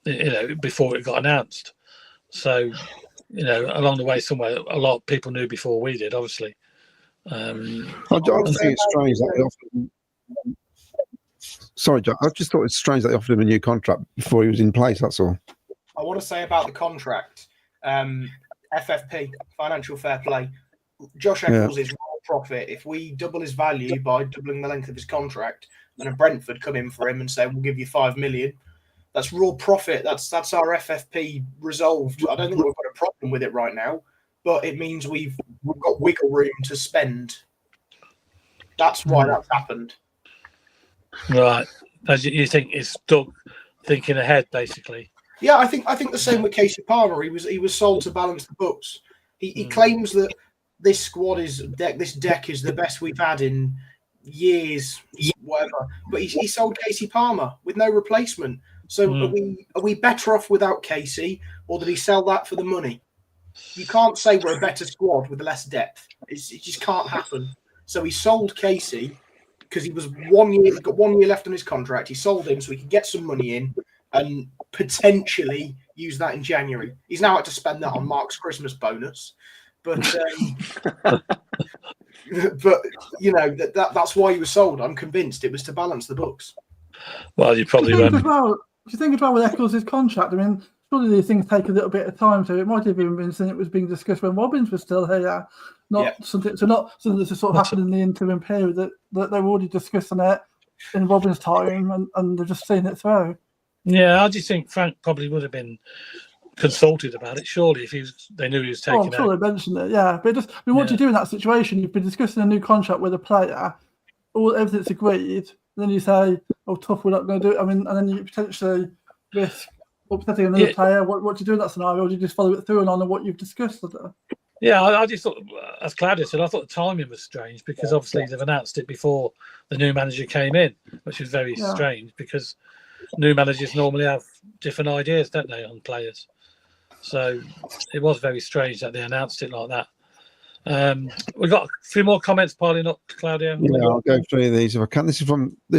you know, before it got announced. So, you know, along the way somewhere, a lot of people knew before we did, obviously. I just think it's strange that they offered him... Sorry, John. I just thought it's strange that they offered him a new contract before he was in place, that's all. I want to say about the contract, FFP, financial fair play. Josh Eccles is raw profit. If we double his value by doubling the length of his contract, then a Brentford come in for him and say, we'll give you 5 million. That's raw profit. That's our FFP resolved. I don't think we've got a problem with it right now, but it means we've got wiggle room to spend. That's why that's happened. Right. As you think it's Doug thinking ahead, basically. Yeah, I think the same with Casey Palmer. He was sold to balance the books. He claims that this squad this deck is the best we've had in years, whatever. But he sold Casey Palmer with no replacement. So are we better off without Casey, or did he sell that for the money? You can't say we're a better squad with less depth. It just can't happen. So he sold Casey because he was 1 year. He's got 1 year left on his contract. He sold him so he could get some money in and potentially use that in January. He's now had to spend that on Mark's Christmas bonus, but but you know that's why he was sold. I'm convinced it was to balance the books. Well, you probably won't. If you think about with Eccles' contract, I mean, surely these things take a little bit of time. So it might have even been something that was being discussed when Robbins was still here, not something that's sort of happened in the interim period that they were already discussing it in Robbins' time and they're just seeing it through. Yeah, I just think Frank probably would have been consulted about it, surely, if they knew he was taking it. I'm sure they mentioned it, yeah. But what do you do in that situation? You've been discussing a new contract with a player, everything's agreed, then you say, oh, tough, we're not going to do it. I mean, and then you potentially risk upsetting another player. What do you do in that scenario? Or do you just follow it through and on what you've discussed? Yeah, I just thought, as Claudia said, I thought the timing was strange because obviously they've announced it before the new manager came in, which is very strange because new managers normally have different ideas, don't they, on players? So it was very strange that they announced it like that. We've got a few more comments piling up, Claudio. Yeah, I'll go through these if I can. This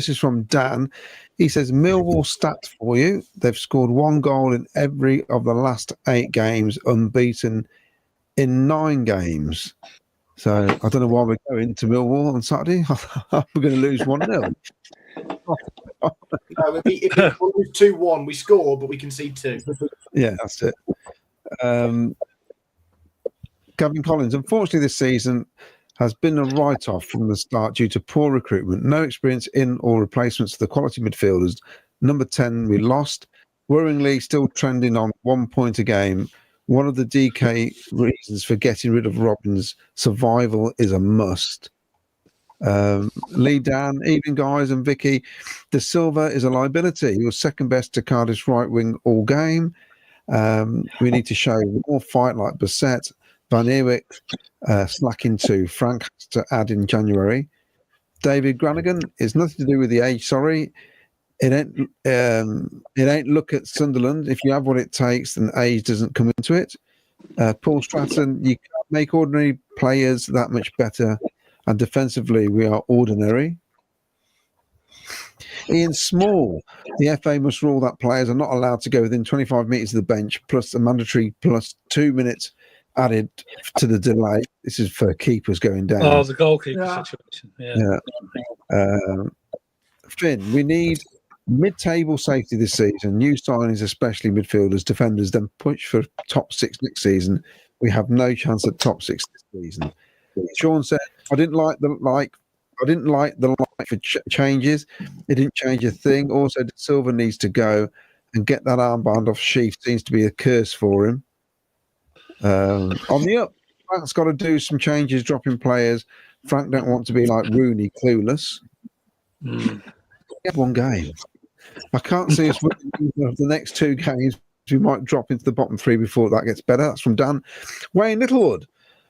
is from Dan. He says Millwall stats for you. They've scored 1 goal in every of the last 8 games, unbeaten in 9 games. So I don't know why we're going to Millwall on Saturday. We're going to lose 1-0. No, if we lose 2-1, we score, but we concede 2. Yeah, that's it. Gavin Collins, unfortunately this season has been a write-off from the start due to poor recruitment, no experience in or replacements for the quality midfielders. Number 10 we lost, worryingly still trending on 1 point a game. One of the DK reasons for getting rid of Robbins, survival is a must. Lee Dan, evening guys, and Vicki, De Silva is a liability. He was second best to Cardiff's right wing all game. We need to show more fight like Bassett. Van Eerwyck slacking too. Frank has to add in January. David Granigan is nothing to do with the age. Sorry, it ain't look at Sunderland. If you have what it takes, then age doesn't come into it. Paul Stratton, you can't make ordinary players that much better, and defensively we are ordinary. Ian Small, the FA must rule that players are not allowed to go within 25 metres of the bench, plus a mandatory plus 2 minutes added to the delay. This is for keepers going down. Oh, the goalkeeper situation. Yeah. Finn, we need mid-table safety this season. New signings, especially midfielders, defenders, then push for top 6 next season. We have no chance at top 6 this season. Sean said, I didn't like the light for changes. It didn't change a thing. Also, Silva needs to go and get that armband off Sheaf. Seems to be a curse for him. On the up, Frank's got to do some changes, dropping players. Frank don't want to be like Rooney, clueless. We have one game. I can't see us winning the next 2 games. We might drop into the bottom 3 before that gets better. That's from Dan. Wayne Littlewood.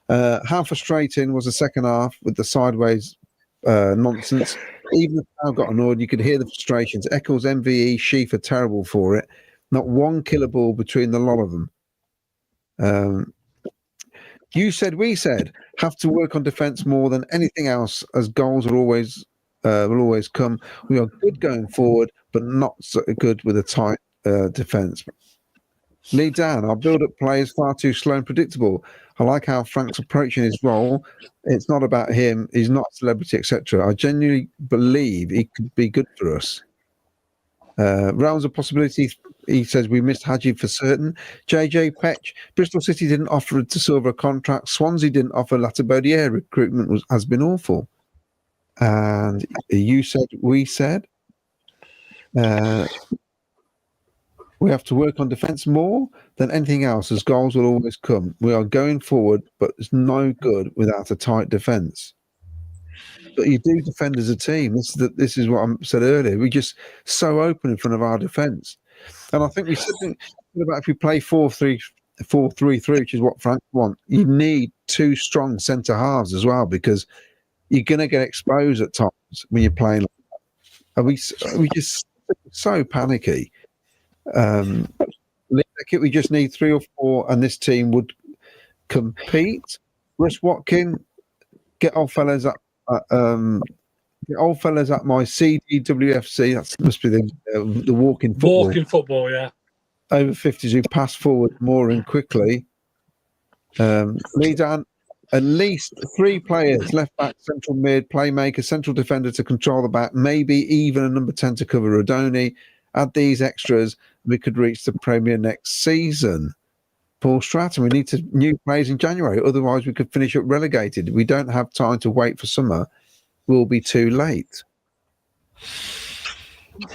How frustrating was the second half with the sideways nonsense. Even if I got annoyed, you could hear the frustrations. Eccles, MVE, Sheaf are terrible for it. Not one killer ball between the lot of them. You said, we said, have to work on defence more than anything else, as goals will always come. We are good going forward, but not so good with a tight defence. Lee Dan, our build-up play is far too slow and predictable. I like how Frank's approaching his role. It's not about him. He's not a celebrity, etc. I genuinely believe he could be good for us. Realms of possibility. He says we missed Hadji for certain. JJ Petch, Bristol City didn't offer to Silva a contract. Swansea didn't offer Latabodier. Recruitment has been awful. And you said, we said. We have to work on defence more than anything else, as goals will always come. We are going forward, but it's no good without a tight defence. But you do defend as a team. This is what I said earlier. We're just so open in front of our defence. And I think we said about if we play 4-3-3, which is what Frank wants, you need 2 strong centre halves as well, because you're going to get exposed at times when you're playing like that. And we just so panicky. We just need 3 or 4, and this team would compete. Russ Watkin, get old fellas at my CDWFC. That must be the walking football. Walking football, yeah. Over 50s who pass forward more and quickly. Lee Dan, at least 3 players: left back, central mid, playmaker, central defender to control the back, maybe even a number 10 to cover Rodoni. Add these extras, we could reach the Premier next season. Paul Stratton, we need new players in January, otherwise we could finish up relegated. We don't have time to wait for summer. We'll be too late.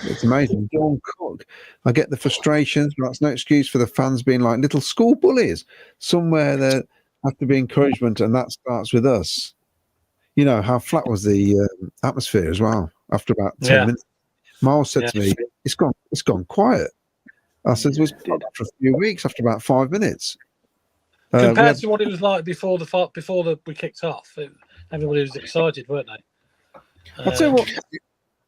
It's amazing. John Cook, I get the frustrations, but that's no excuse for the fans being like little school bullies. Somewhere there has to be encouragement, and that starts with us. You know, how flat was the atmosphere as well after about 10 minutes. Miles said to me, it's gone quiet. I said, it was for a few weeks after about 5 minutes. Compared to what it was like before we kicked off, everybody was excited, weren't they? I'll tell you what.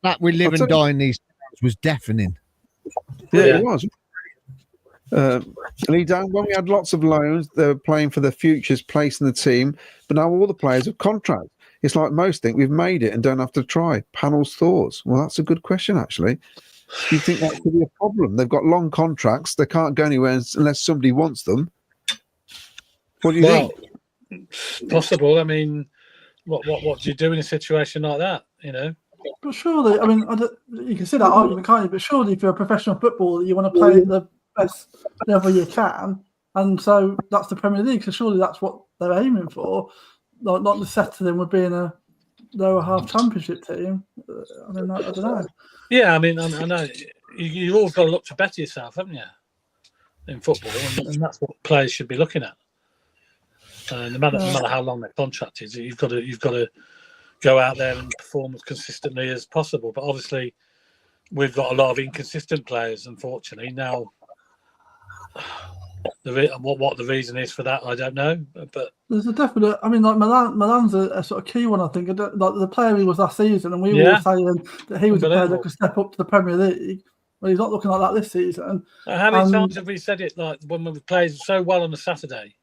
That we live and die in these towns was deafening. Yeah, it was. Lee Dan, when we had lots of loans, they were playing for their futures, place in the team, but now all the players have contracts. It's like most think we've made it and don't have to try. Panel's thoughts. Well, that's a good question, actually. Do you think that could be a problem? They've got long contracts. They can't go anywhere unless somebody wants them. What do you think? Possible. I mean, what do you do in a situation like that? You know. But surely, I mean, you can see that argument, can't you? But surely, if you're a professional footballer, you want to play at the best level you can, and so that's the Premier League. So surely that's what they're aiming for. Not the settling would be in a lower half championship team. I don't know. Yeah, I mean, I know you've always got to look to better yourself, haven't you, in football, and that's what players should be looking at. No matter how long their contract is, you've got to go out there and perform as consistently as possible. But obviously, we've got a lot of inconsistent players, unfortunately. Now, what the reason is for that, I don't know. But there's a definite. I mean, like Milan's a sort of key one. I think like the player he was last season, and we were saying that he was a player that could step up to the Premier League. Well, he's not looking like that this season. How many times have we said it? Like when we played so well on a Saturday,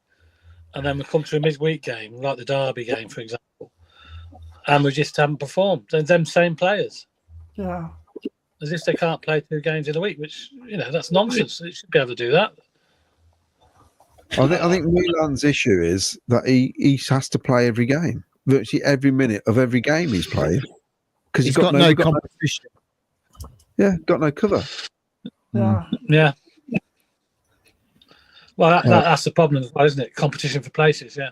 and then we come to a midweek game, like the Derby game, for example, and we just haven't performed. Them same players. Yeah. As if they can't play 2 games in a week, which, that's nonsense. They should be able to do that. I think Milan's issue is that he has to play every game, virtually every minute of every game he's played, because He's got no competition. Got no cover. Yeah. Well, that's the problem, isn't it? Competition for places, yeah.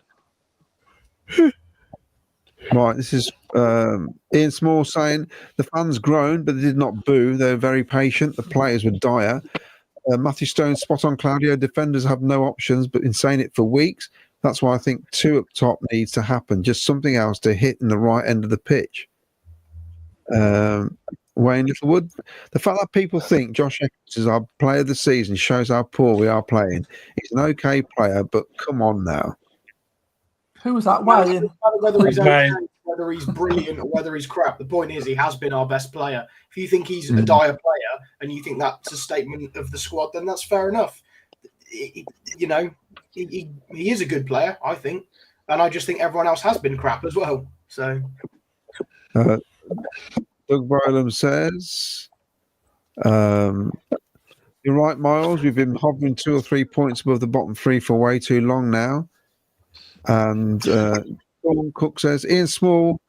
Right, this is Ian Small saying the fans groaned, but they did not boo. They were very patient. The players were dire. Matthew Stone, spot on, Claudio. Defenders have no options, but been saying it for weeks. That's why I think 2 up top needs to happen. Just something else to hit in the right end of the pitch. Wayne Littlewood, the fact that people think Josh Eccles is our player of the season shows how poor we are playing. He's an okay player, but come on now. Who was that? Wayne? Whether he's okay, whether he's brilliant or whether he's crap, the point is he has been our best player. If you think he's a dire player and you think that's a statement of the squad, then that's fair enough. He is a good player, I think, and I just think everyone else has been crap as well. So, Doug Bolam says, "You're right, Miles. We've been hovering 2 or 3 points above the bottom 3 for way too long now." And John Cook says, "Ian Small,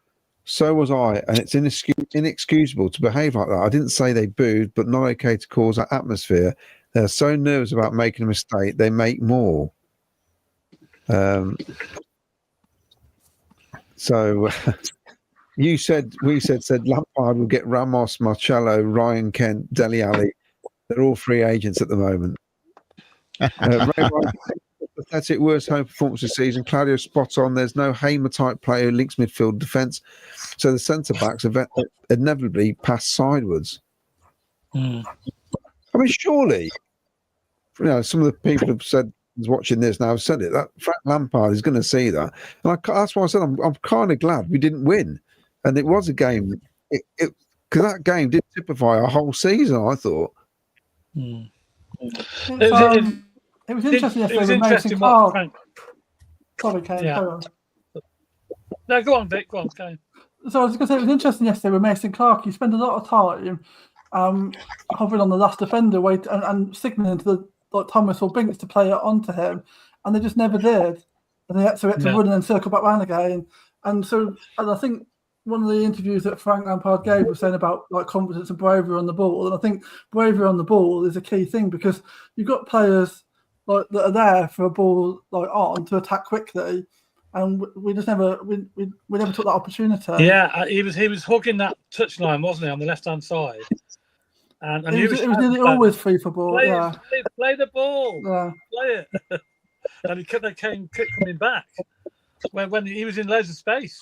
so was I, and it's inexcusable to behave like that. I didn't say they booed, but not okay to cause that atmosphere. They're so nervous about making a mistake, they make more." So we said Lampard will get Ramos, Marcello, Ryan Kent, Dele Alli. They're all free agents at the moment. Pathetic worst home performance this season. Claudio spot on. There's no Hamer type player who links midfield defence, so the centre backs inevitably pass sideways. I mean, surely, some of the people have said, watching this now, have said it, that Frank Lampard is going to see that, and that's why I said I'm kind of glad we didn't win, and it was a game. Because that game did typify our whole season, I thought. It was interesting yesterday with Mason Clark. Sorry, Kane. Yeah. No, go on, Vic. Go on, Kane. So I was going to say, it was interesting yesterday with Mason Clark. He spent a lot of time hovering on the last defender, and signalling to Thomas or Binks to play it onto him, and they just never did. And they had to run and then circle back round again. And I think one of the interviews that Frank Lampard gave was saying about confidence and bravery on the ball. And I think bravery on the ball is a key thing, because you've got players that are there for a ball on to attack quickly, and we just never never took that opportunity. Yeah, he was hugging that touchline, wasn't he, on the left hand side? And it was nearly always free for ball. Play the ball. Yeah. Play it. And they came coming back when he was in loads of space.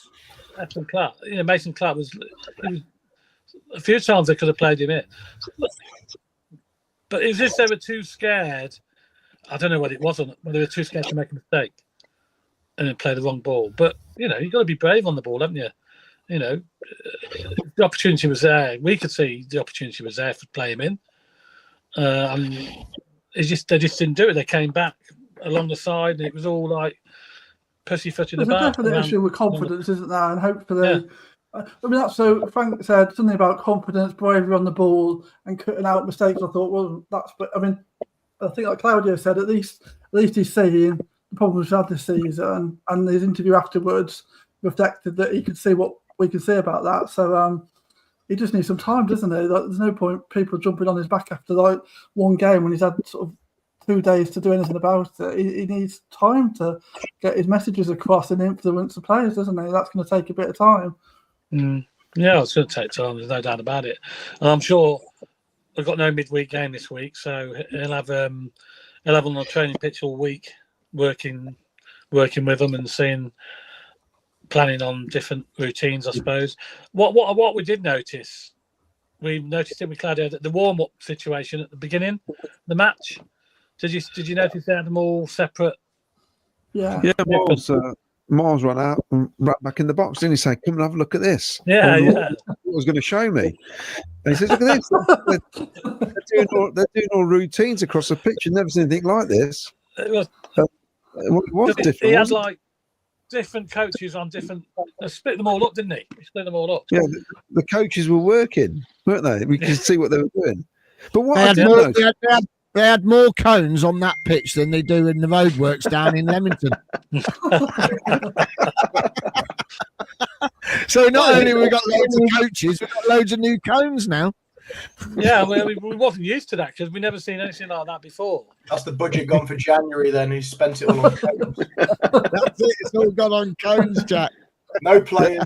Mason Clark was a few times they could have played him in, but it was just they were too scared. I don't know what it was, whether they were too scared to make a mistake and then play the wrong ball. But you've got to be brave on the ball, haven't you? The opportunity was there. We could see the opportunity was there to play him in. And they just didn't do it. They came back along the side, and it was all like pussyfooting about. There's a definite issue with confidence, isn't there? And hopefully, that's so. Frank said something about confidence, bravery on the ball, and cutting out mistakes. I thought, well, I think like Claudio said, at least he's seeing the problems we've had this season, and his interview afterwards reflected that he could see what we could see about that. So he just needs some time, doesn't he? There's no point people jumping on his back after one game when he's had sort of 2 days to do anything about it. He needs time to get his messages across and influence the players, doesn't he? That's going to take a bit of time. Yeah, it's going to take time. There's no doubt about it. And I'm sure they've got no midweek game this week, so he'll have on the training pitch all week, working with them and planning on different routines, I suppose. What we did notice, we noticed it with Claudio, the warm up situation at the beginning of the match. Did you notice they had them all separate? Yeah. Miles ran out and ran back in the box. Didn't he say, "Come and have a look at this"? What was going to show me? And he says, "Look at this. They're doing all routines across the pitch. You've never seen anything like this." It was different. He had different coaches on different. They split them all up, didn't he? He split them all up. Yeah, the coaches were working, weren't they? We could see what they were doing. But what They I had, did more, notice, they had more cones on that pitch than they do in the roadworks down in Leamington. So not only have we got loads of coaches, we've got loads of new cones now. Yeah, well, we wasn't used to that because we never seen anything like that before. That's the budget gone for January. Then he spent it all on cones. That's it. It's all gone on cones, Jack. No players.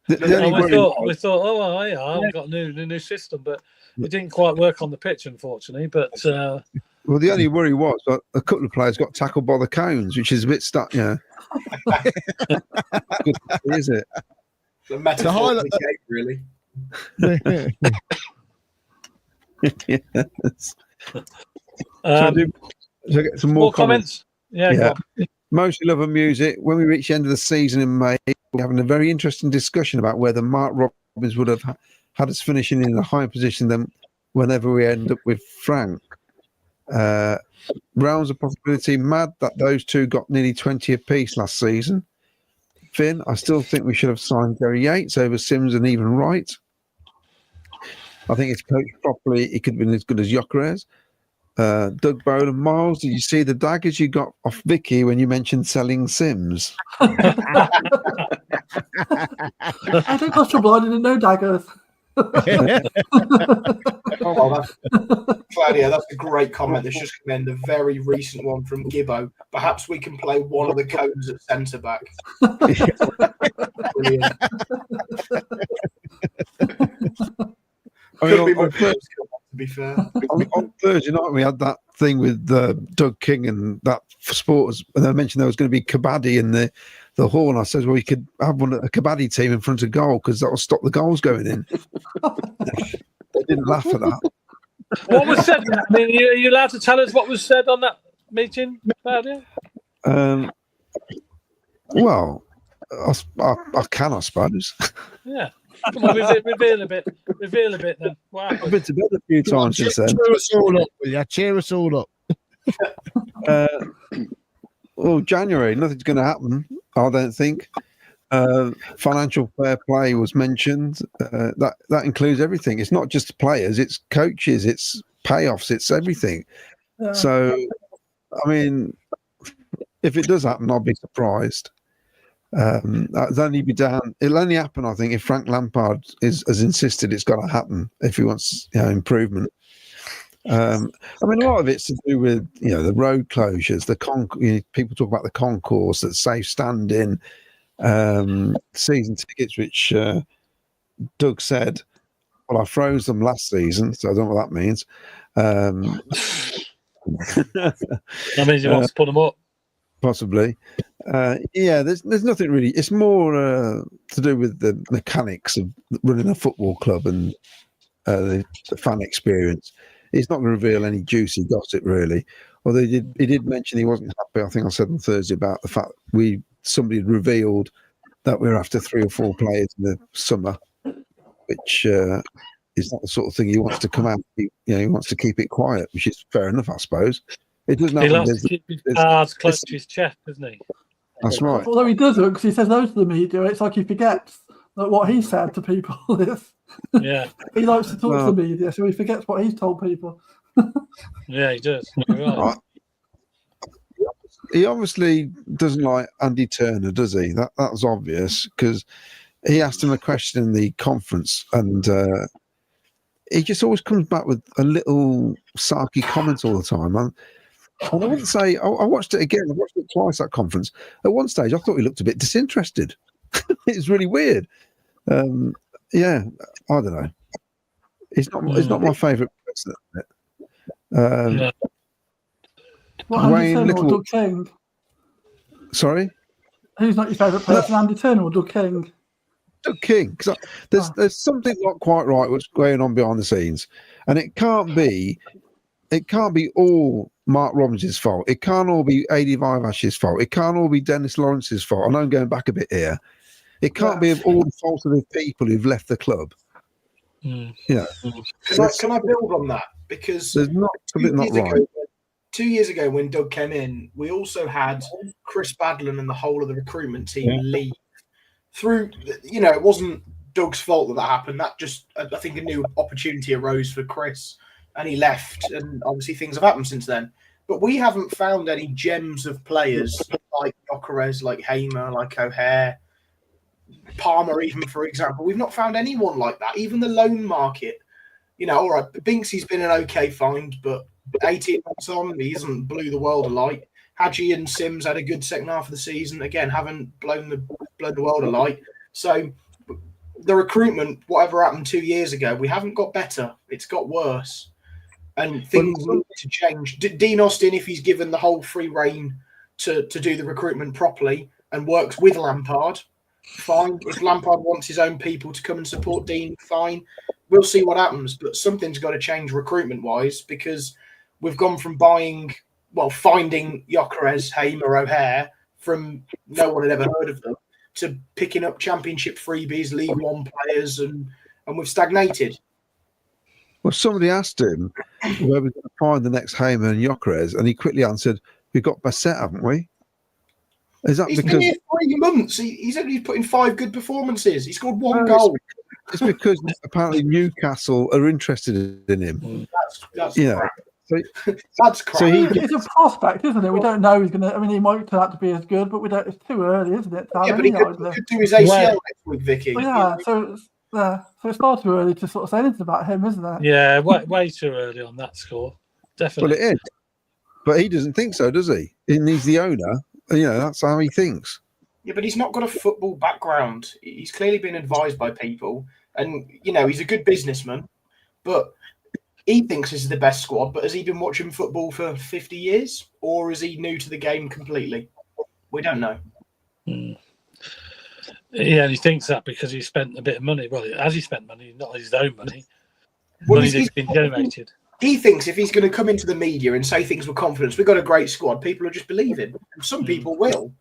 the only And worry we thought, oh, yeah, I've got a new system, but it didn't quite work on the pitch, unfortunately. But well, the only worry was that a couple of players got tackled by the cones, which is a bit stuck. Yeah, good, is it? The metaphor of the game, really. Yes. So get some more comments. Yeah. Go on. Mostly love and music. When we reach the end of the season in May, we're having a very interesting discussion about whether Mark Robbins would have had us finishing in a higher position than whenever we end up with Frank. Realms of possibility. Mad that those two got nearly 20 apiece last season. Finn, I still think we should have signed Gary Yates over Sims and even Wright. I think it's coached properly. He could have been as good as Gyökeres. Doug Bowen, Miles, did you see the daggers you got off Vicki when you mentioned selling Sims? I don't got trouble. I didn't know daggers. Claudia, that's a great comment. There's just come in the very recent one from Gibbo. Perhaps we can play one of the cones at centre back. Brilliant. I mean, to be fair. on Thursday night, we had that thing with Doug King and that supporters, and I mentioned there was going to be kabaddi in the hall. And I said, well, you could have a kabaddi team in front of goal because that will stop the goals going in. They didn't laugh at that. What was said? I mean, are you allowed to tell us what was said on that meeting, Claudia? Well, I can, I suppose. Yeah. Come on, reveal a bit. Reveal a bit then. What I've been to bed a few times since then. Cheer us all up, will you? Cheer us all up. Well, January, nothing's going to happen, I don't think. Financial fair play was mentioned. That includes everything. It's not just players, it's coaches, it's payoffs, it's everything. Yeah. So, I mean, if it does happen, I'll be surprised. It'll only happen, I think, if Frank Lampard has insisted it's got to happen if he wants improvement. I mean, a lot of it's to do with the road closures, people talk about the concourse, that safe standing, season tickets, which Doug said, well, I froze them last season, so I don't know what that means. That means he wants to put them up. Possibly. There's nothing really. It's more to do with the mechanics of running a football club and the fan experience. He's not going to reveal any juicy gossip, really. Although he did mention he wasn't happy, I think I said on Thursday, about the fact somebody had revealed that we're after 3 or 4 players in the summer, which is not the sort of thing he wants to come out. He wants to keep it quiet, which is fair enough, I suppose. It doesn't He happen. likes to keep his cards close to his chest, doesn't he? That's right. Although he doesn't, because he says no to the media, it's like he forgets that what he said to people is. Yeah. He likes to talk to the media, so he forgets what he's told people. Yeah, he does. You're right. He obviously doesn't like Andy Turner, does he? That was obvious, because he asked him a question in the conference, and he just always comes back with a little sarky comment all the time. And I wouldn't say I watched it again. I watched it twice, that conference. At one stage, I thought he looked a bit disinterested. It's really weird. I don't know. He's not my favourite person. Yeah. What, Andy Turner Little... or Doug King? Sorry? Who's not your favourite person, Andy Turner or Doug King? Doug King. Because there's something not quite right what's going on behind the scenes, and it can't be all Mark Robbins' fault. It can't all be Adi Vivash's fault. It can't all be Dennis Lawrence's fault. I know I'm going back a bit here. It can't be of all the fault of the people who've left the club. Mm. Yeah. Can I build on that? Because there's something not right. 2 years ago when Doug came in, we also had Chris Badland and the whole of the recruitment team leave. Through, it wasn't Doug's fault that happened. That just, I think, a new opportunity arose for Chris, and he left. And obviously, things have happened since then. But we haven't found any gems of players like Gyökeres, like Hamer, like O'Hare, Palmer, even, for example. We've not found anyone like that. Even the loan market, all right, Binksy's been an okay find, but 18 months on, he hasn't blew the world alight. Hadji and Sims had a good second half of the season. Again, haven't blown the world alight. So the recruitment, whatever happened 2 years ago, we haven't got better. It's got worse. And things need to change. Dean Austin, if he's given the whole free rein to do the recruitment properly and works with Lampard, fine. If Lampard wants his own people to come and support Dean, fine. We'll see what happens. But something's got to change recruitment-wise, because we've gone from finding Gyökeres, Hamer, O'Hare from no one had ever heard of them to picking up championship freebies, League One players, and we've stagnated. Well, somebody asked him where we're going to find the next Hamer and Gyökeres, and he quickly answered, "We've got Bassett, haven't we?" Is that He's because been here 3 months? He's only put in 5 good performances. He scored 1 goal. It's because apparently Newcastle are interested in him. That's crap. So, that's crap. So it's a prospect, isn't it? We don't know he's going to. I mean, he might turn out to be as good, but we don't. It's too early, isn't it? Yeah, but he could do his ACL next week, Vicky. Well, so it's far too early to sort of say anything about him, isn't it? Yeah, way too early on that score. Definitely. Well, it is. But he doesn't think so, does he? And he's the owner. That's how he thinks. Yeah, but he's not got a football background. He's clearly been advised by people. And, he's a good businessman. But he thinks this is the best squad. But has he been watching football for 50 years? Or is he new to the game completely? We don't know. Yeah, and he thinks that because he spent a bit of money. Well, has he spent money? Not his own money. Well, money that's been generated. He thinks if he's going to come into the media and say things with confidence, we've got a great squad, people will just believe him. And some people will.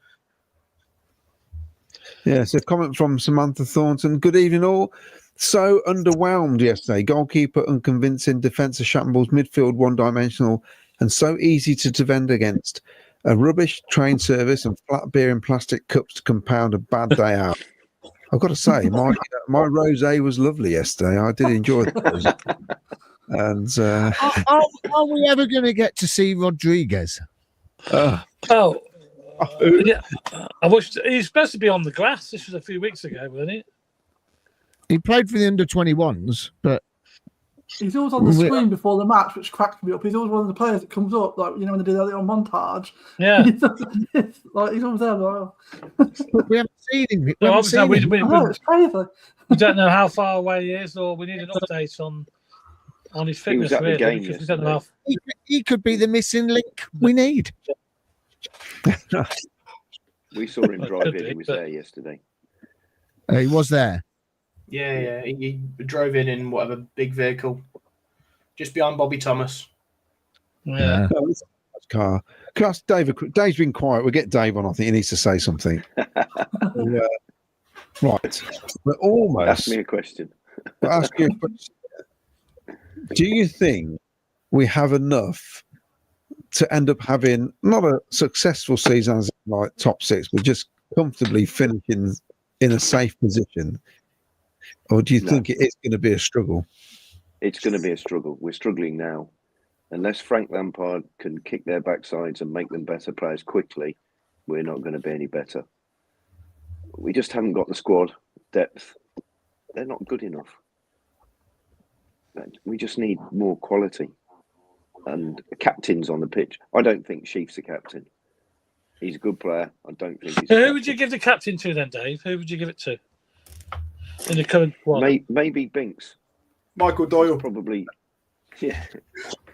Yes, a comment from Samantha Thornton. Good evening, all. So underwhelmed yesterday. Goalkeeper unconvincing, defence a shambles, midfield one-dimensional, and so easy to defend against. A rubbish train service and flat beer in plastic cups to compound a bad day out. I've got to say, my rosé was lovely yesterday. I did enjoy the rosé. And are we ever going to get to see Rodriguez? Yeah, I wish he's supposed to be on the grass. This was a few weeks ago, wasn't it? He played for the under-21s, but he's always on the screen before the match, which cracks me up. He's always one of the players that comes up, like when they do that little montage. Yeah, he's always there. But we haven't seen him. It's crazy. We don't know how far away he is, or we need an update on his fitness. He was at the game because we don't know he could be the missing link we need. We saw him drive in. He was there yesterday. He was there. Yeah. He drove in whatever big vehicle, just behind Bobby Thomas. Yeah. Car. Can I ask Dave? Dave's been quiet. We'll get Dave on. I think he needs to say something. Right. But almost. Ask me a question. Ask you a question. Do you think we have enough to end up having not a successful season as like top 6, but just comfortably finishing in a safe position? Or do you think it is going to be a struggle? It's going to be a struggle. We're struggling now. Unless Frank Lampard can kick their backsides and make them better players quickly, we're not going to be any better. We just haven't got the squad depth. They're not good enough. We just need more quality. And captains on the pitch. I don't think Sheaf's a captain. He's a good player. I don't think he's Who would you give the captain to then, Dave? Who would you give it to? In the current one? Maybe Binks. Michael Doyle. Probably, yeah.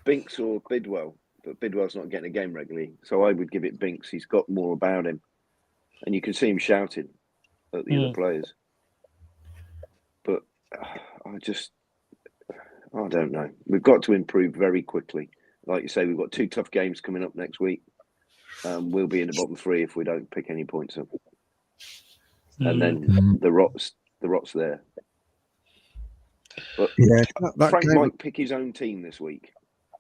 Binks or Bidwell. But Bidwell's not getting a game regularly. So I would give it Binks. He's got more about him. And you can see him shouting at the other players. But I don't know. We've got to improve very quickly. Like you say, we've got 2 tough games coming up next week. We'll be in the bottom 3 if we don't pick any points up. And then the rot's there. But yeah, Frank might pick his own team this week.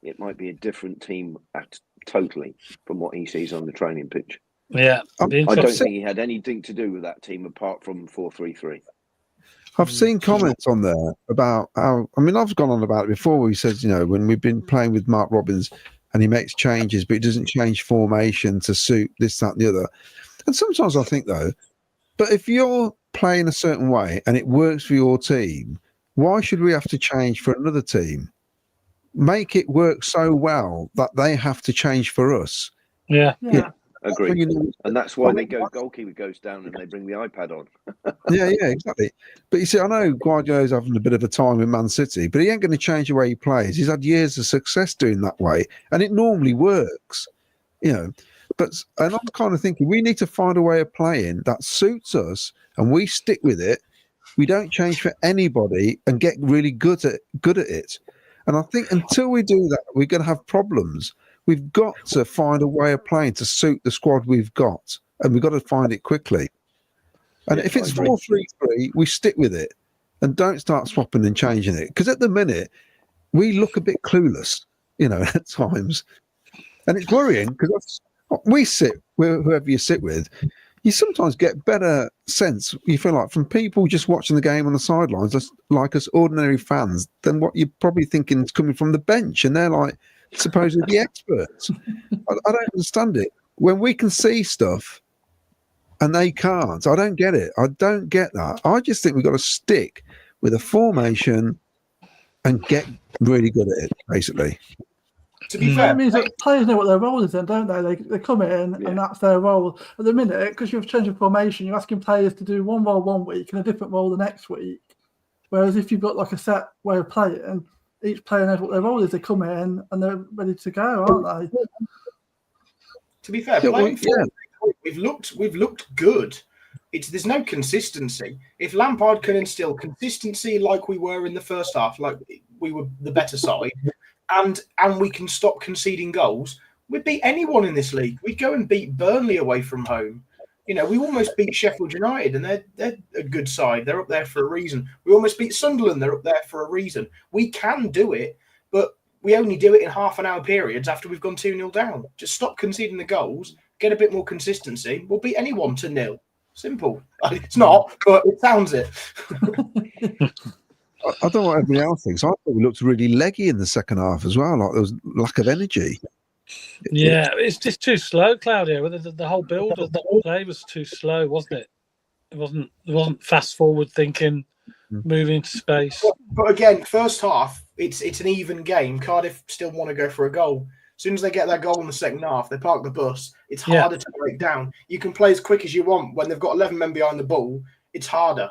It might be a different team at totally from what he sees on the training pitch. Yeah, I don't think he had anything to do with that team apart from 4-3-3. I've seen comments on there about how, I mean, I've gone on about it before. He says, when we've been playing with Mark Robins and he makes changes, but he doesn't change formation to suit this, that, and the other. And sometimes I think, though, but if you're playing a certain way and it works for your team, why should we have to change for another team? Make it work so well that they have to change for us. Yeah. Agreed. And that's why goalkeeper goes down and they bring the iPad on. yeah, exactly. But you see, I know Guardiola's having a bit of a time in Man City, but he ain't going to change the way he plays. He's had years of success doing that way, and it normally works, But and I'm kind of thinking we need to find a way of playing that suits us, and we stick with it. We don't change for anybody and get really good at it. And I think until we do that, we're going to have problems. We've got to find a way of playing to suit the squad we've got, and we've got to find it quickly. And if it's 4-3-3, we stick with it and don't start swapping and changing it. Because at the minute, we look a bit clueless, at times. And it's worrying because we sit, whoever you sit with, you sometimes get better sense, you feel like, from people just watching the game on the sidelines, just like us ordinary fans, than what you're probably thinking is coming from the bench. And they're like supposedly the experts. I don't understand it. When we can see stuff and they can't, I don't get it. I don't get that. I just think we've got to stick with a formation and get really good at it, basically. To be fair, it means that players know what their role is then, don't they? They come in and that's their role. At the minute, because you've changed your formation, you're asking players to do one role one week and a different role the next week. Whereas if you've got like a set way of playing, each player knows what their role is. They come in and they're ready to go, aren't they? To be fair, we've looked good. There's no consistency. If Lampard can instill consistency like we were in the first half, like we were the better side, and we can stop conceding goals, we'd beat anyone in this league. We'd go and beat Burnley away from home. We almost beat Sheffield United, and they're a good side. They're up there for a reason. We almost beat Sunderland. They're up there for a reason. We can do it, but we only do it in half-an-hour periods after we've gone 2-0 down. Just stop conceding the goals, get a bit more consistency. We'll beat anyone 2-0. Simple. It's not, but it sounds it. I don't know what everybody else thinks. I thought we looked really leggy in the second half as well. Like there was lack of energy. Yeah, it's just too slow, Claudio. The whole build of the play was too slow, wasn't it? It wasn't fast forward thinking, moving into space. But again, first half, it's an even game. Cardiff still want to go for a goal. As soon as they get their goal in the second half, they park the bus. It's harder to break down. You can play as quick as you want. When they've got 11 men behind the ball, it's harder.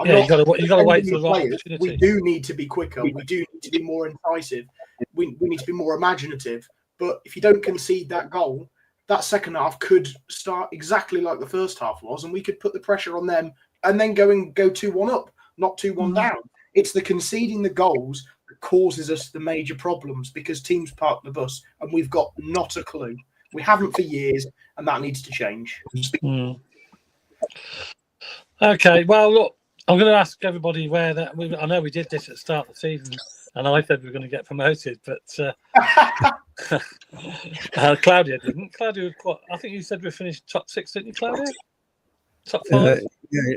You got to wait for the right opportunity. We do need to be quicker. We do need to be more incisive. We need to be more imaginative. But if you don't concede that goal, that second half could start exactly like the first half was, and we could put the pressure on them and then go 2-1 up, not 2-1 down. It's the conceding the goals that causes us the major problems because teams park the bus and we've got not a clue. We haven't for years, and that needs to change. Okay, well, look, I'm going to ask everybody where that. I know we did this at the start of the season, and I said we were going to get promoted, but Claudia didn't. Claudia, I think you said we finished top 6, didn't you, Claudia? Top 5?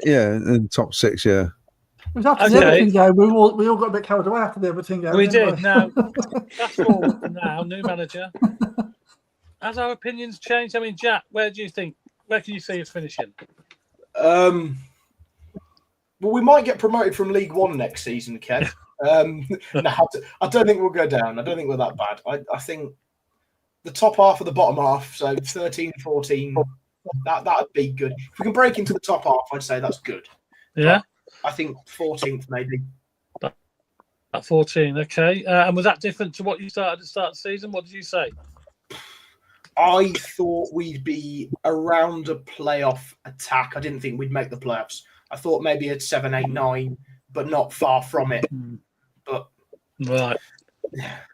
In top 6, yeah. It was after the Everton game. We all got a bit carried away after the Everton game. We did. Now, fast forward now, new manager. Has our opinions changed? I mean, Jack, where can you see us finishing? Well, we might get promoted from League One next season, Ken. No, I don't think we'll go down. I don't think we're that bad. I think the top half of the bottom half, so 13, 14, that'd be good. If we can break into the top half, I'd say that's good. Yeah. I think 14th maybe. At 14, okay. And was that different to what you started at the start of the season? What did you say? I thought we'd be around a playoff attack. I didn't think we'd make the playoffs. I thought maybe at 7, 8, 9, but not far from it. But right,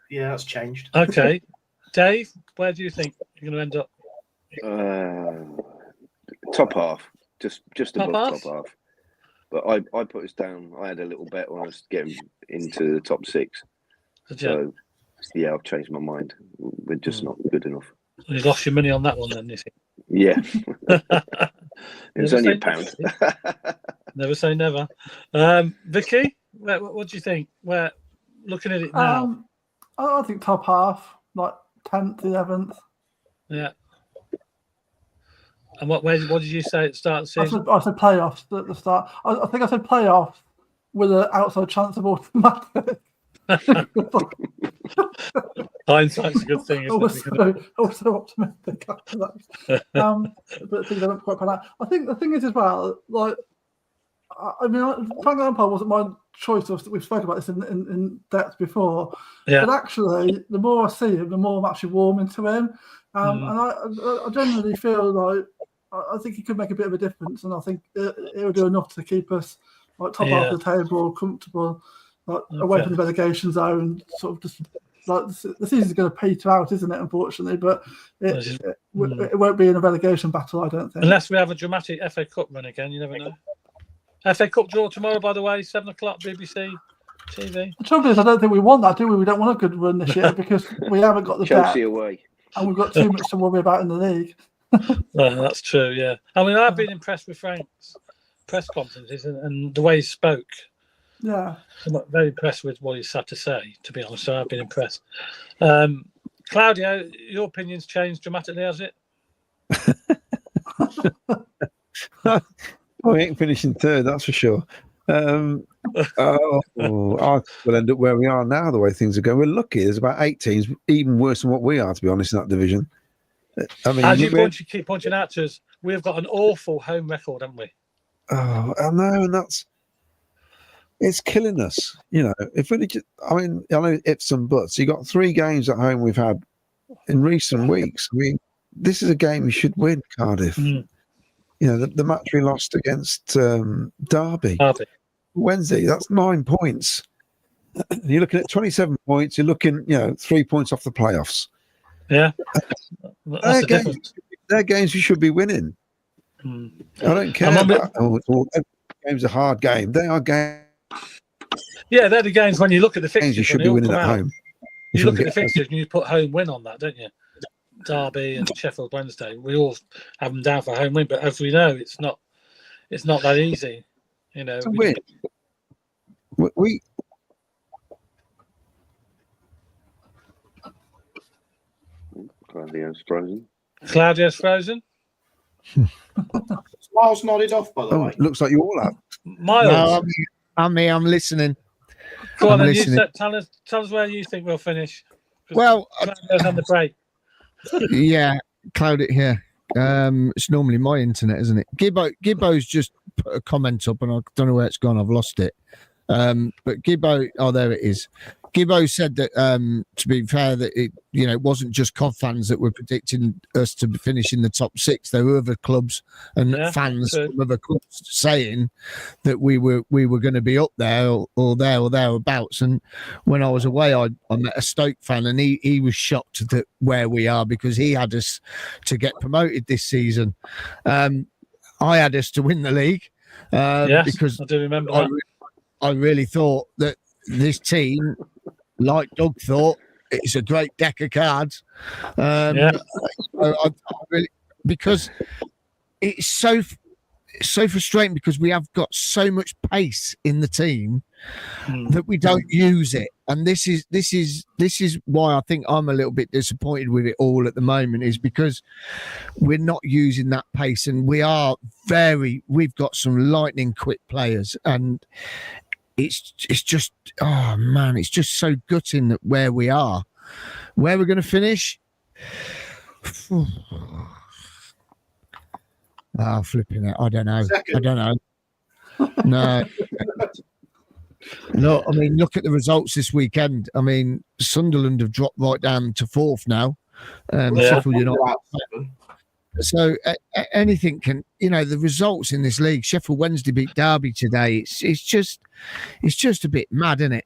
yeah, that's changed. Okay, Dave, where do you think you're going to end up? Top half, just above half? top half. But I put us down. I had a little bet when I was getting into the top 6. So Yeah, I've changed my mind. We're just not good enough. You lost your money on that one, then, you think? Yeah. It was only £1. Never say never. Vicky, what do you think? We're looking at it now. I think top half, like 10th, 11th. Yeah. And what did you say at the start of the season? I said playoffs at the start. I think I said playoffs with an outside chance of automatic. Hindsight's a good thing, isn't it? Also optimistic after that. But things don't quite pan out. I think the thing is as well, like, I mean, Frank Lampard wasn't my choice. We've spoken about this in depth before. Yeah. But actually, the more I see him, the more I'm actually warming to him. And I generally feel like I think he could make a bit of a difference, and I think it will do enough to keep us like top half of the table, comfortable, like away from the relegation zone. Sort of just like the season's going to peter out, isn't it? Unfortunately, but it won't be in a relegation battle, I don't think. Unless we have a dramatic FA Cup run again, you never know. FA Cup draw tomorrow, by the way, 7:00 BBC TV. The trouble is, I don't think we want that, do we? We don't want a good run this year because we haven't got the Chelsea depth, away. and we've got too much to worry about in the league. That's true, yeah. I mean, I've been impressed with Frank's press conferences and the way he spoke. Yeah. I'm very impressed with what he's had to say, to be honest. So I've been impressed. Claudio, your opinion's changed dramatically, has it? We ain't finishing third, that's for sure. I will end up where we are now, the way things are going. We're lucky. There's about 8 teams, even worse than what we are, to be honest, in that division. I mean, as you keep pointing out to us, we've got an awful home record, haven't we? Oh, I know, and it's killing us. You know, if we just, I know ifs and buts. You got 3 games at home we've had in recent weeks. I mean, this is a game you should win, Cardiff. You know, the match we lost against Derby Wednesday, that's 9 points. You're looking at 27 points. You're looking, 3 points off the playoffs. Yeah. They're games you should be winning. I don't care. Every game's a hard game. They are games. Yeah, they're the games when you look at the fixtures. You should be winning at home. You look at the fixtures and you put home win on that, don't you? Derby and Sheffield Wednesday. We all have them down for home win, but as we know, it's not that easy. You know. We Claudio's frozen. Claudio's frozen. Miles nodded off, by the way. Looks like you all have. Miles. No, I'm listening. Go on, then. Tell us where you think we'll finish. Well, Claudio's on the break. Yeah, cloud it here. It's normally my internet, isn't it? Gibbo's just put a comment up, and I don't know where it's gone. I've lost it. But Gibbo, there it is. Gibbo said that, to be fair, that it wasn't just Cov fans that were predicting us to finish in the top 6. There were other clubs and fans from other clubs saying that we were going to be up there or thereabouts. And when I was away, I met a Stoke fan, and he was shocked at where we are because he had us to get promoted this season. I had us to win the league because I do remember that. I really thought that this team, like Doug thought, it's a great deck of cards. I really, because it's so frustrating because we have got so much pace in the team that we don't use it, and this is why I think I'm a little bit disappointed with it all at the moment, is because we're not using that pace, and we've got some lightning quick players, and it's just, oh man, it's just so gutting that where we are, where we're going to finish. Flipping it. I don't know. No. No, I mean, look at the results this weekend. I mean, Sunderland have dropped right down to 4th now. Sheffield United. So anything can, the results in this league. Sheffield Wednesday beat Derby today. It's just a bit mad, isn't it?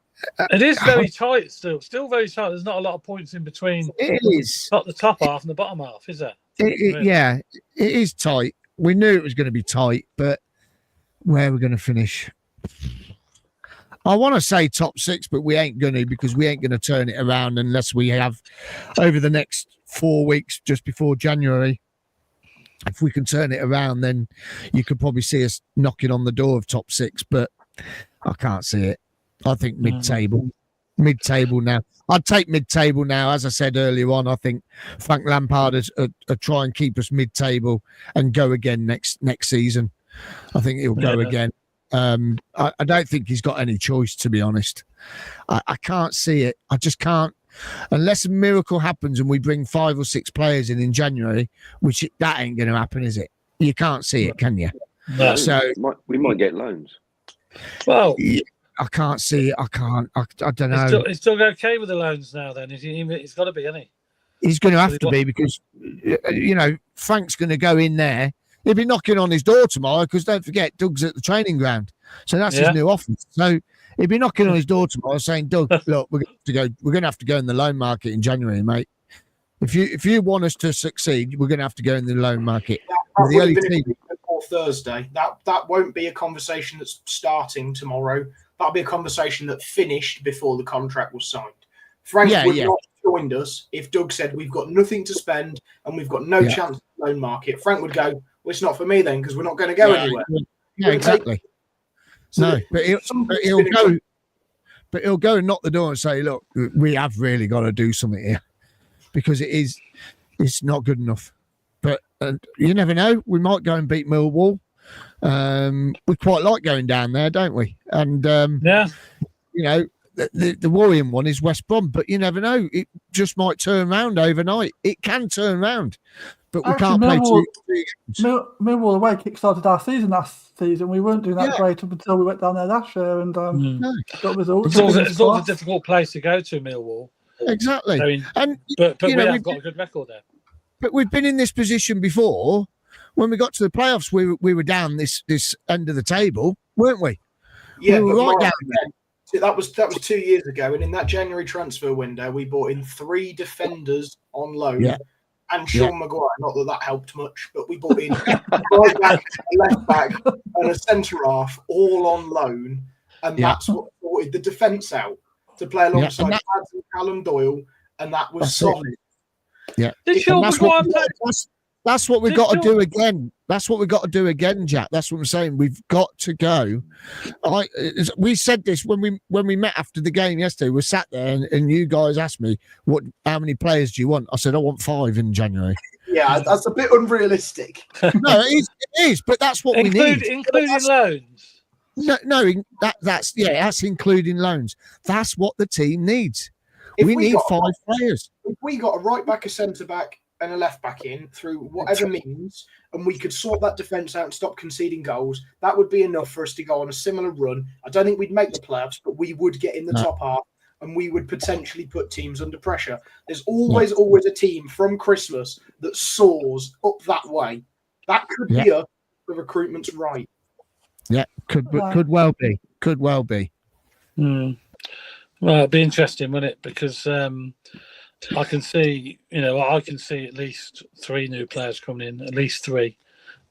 It is very tight still very tight. There's not a lot of points in between. It is not the top half and the bottom half, is there? Yeah, it is tight. We knew it was going to be tight, but where we're going to finish, I want to say top 6, but we ain't going to, because we ain't going to turn it around unless we have over the next 4 weeks just before January. If we can turn it around, then you could probably see us knocking on the door of top 6, but I can't see it. I think mid-table now. I'd take mid-table now. As I said earlier on, I think Frank Lampard is try and keep us mid-table and go again next season. I think he'll go again. I don't think he's got any choice, to be honest. I can't see it. I just can't. Unless a miracle happens and we bring 5 or 6 players in January, which that ain't going to happen, is it? You can't see it, can you? No. So we might get loans. Well, I can't see it. I can't. I don't know. He's still okay with the loans now. Then he's got to be, isn't he? He's going to have to be, because Frank's going to go in there. He'll be knocking on his door tomorrow, because don't forget, Doug's at the training ground, so that's his new office. So he'll be knocking on his door tomorrow, saying, "Doug, look, we're going to have to go in the loan market in January, mate. If you want us to succeed, we're going to have to go in the loan market." Or Thursday. That won't be a conversation that's starting tomorrow. That'll be a conversation that finished before the contract was signed. Frank would not have joined us if Doug said we've got nothing to spend and we've got no chance of the loan market. Frank would go, well, it's not for me then, because we're not going to go anywhere. Yeah, exactly. But he'll go. But he'll go and knock the door and say, "Look, we have really got to do something here, because it's not good enough." But you never know. We might go and beat Millwall. We quite like going down there, don't we? And the worrying one is West Brom, but you never know. It just might turn around overnight. It can turn around, but we can't play two games. Millwall away kick-started our season last season. We weren't doing that great up until we went down there last year and got results. It's always a difficult place to go to, Millwall. Exactly. I mean, but we have got a good record there. But we've been in this position before. When we got to the playoffs, we were down this end of the table, weren't we? Yeah, we were right down there. That was 2 years ago, and in that January transfer window, we bought in 3 defenders on loan, and Sean Maguire. Not that helped much, but we bought in right back, a left back, and a centre half, all on loan, and that's what sorted the defence out to play alongside Pads and Callum Doyle, and that was solid. Yeah, that's what we've got to do again. That's what we've got to do again, Jack. That's what I'm saying. We've got to go. We said this when we met after the game yesterday. We sat there and you guys asked me, how many players do you want? I said, I want 5 in January. Yeah, that's a bit unrealistic. No, it is, but that's what we need. Including loans. No, that's including loans. That's what the team needs. We need 5 players. If we got a right back, a centre back, and a left back in through whatever means, and we could sort that defence out and stop conceding goals, that would be enough for us to go on a similar run. I don't think we'd make the playoffs, but we would get in the top half, and we would potentially put teams under pressure. There's always a team from Christmas that soars up that way. That could be us. The recruitment's right. Yeah, could well be. Could well be. Well, it'd be interesting, wouldn't it? Because I can see at least 3 new players coming in, at least 3.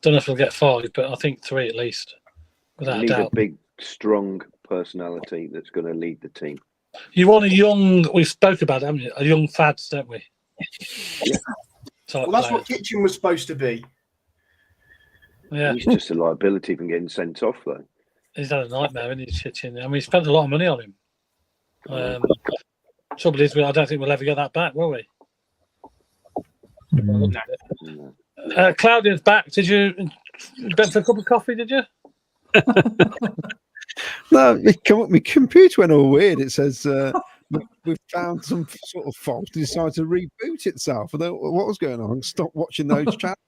Don't know if we'll get 5, but I think 3 at least, without a doubt. A big, strong personality that's going to lead the team. You want a young, we spoke about it, haven't you? A young fads, don't we? Yeah. Well, that's what Kitchen was supposed to be. Yeah. He's just a liability from getting sent off, though. He's had a nightmare, isn't he, Kitchen? I mean, he spent a lot of money on him. Trouble is, I don't think we'll ever get that back, will we? No. Claudia's back. Did you went for a cup of coffee? Did you? No, my computer went all weird. It says we've found some sort of fault. It decided to reboot itself. I don't know what was going on. Stop watching those chats.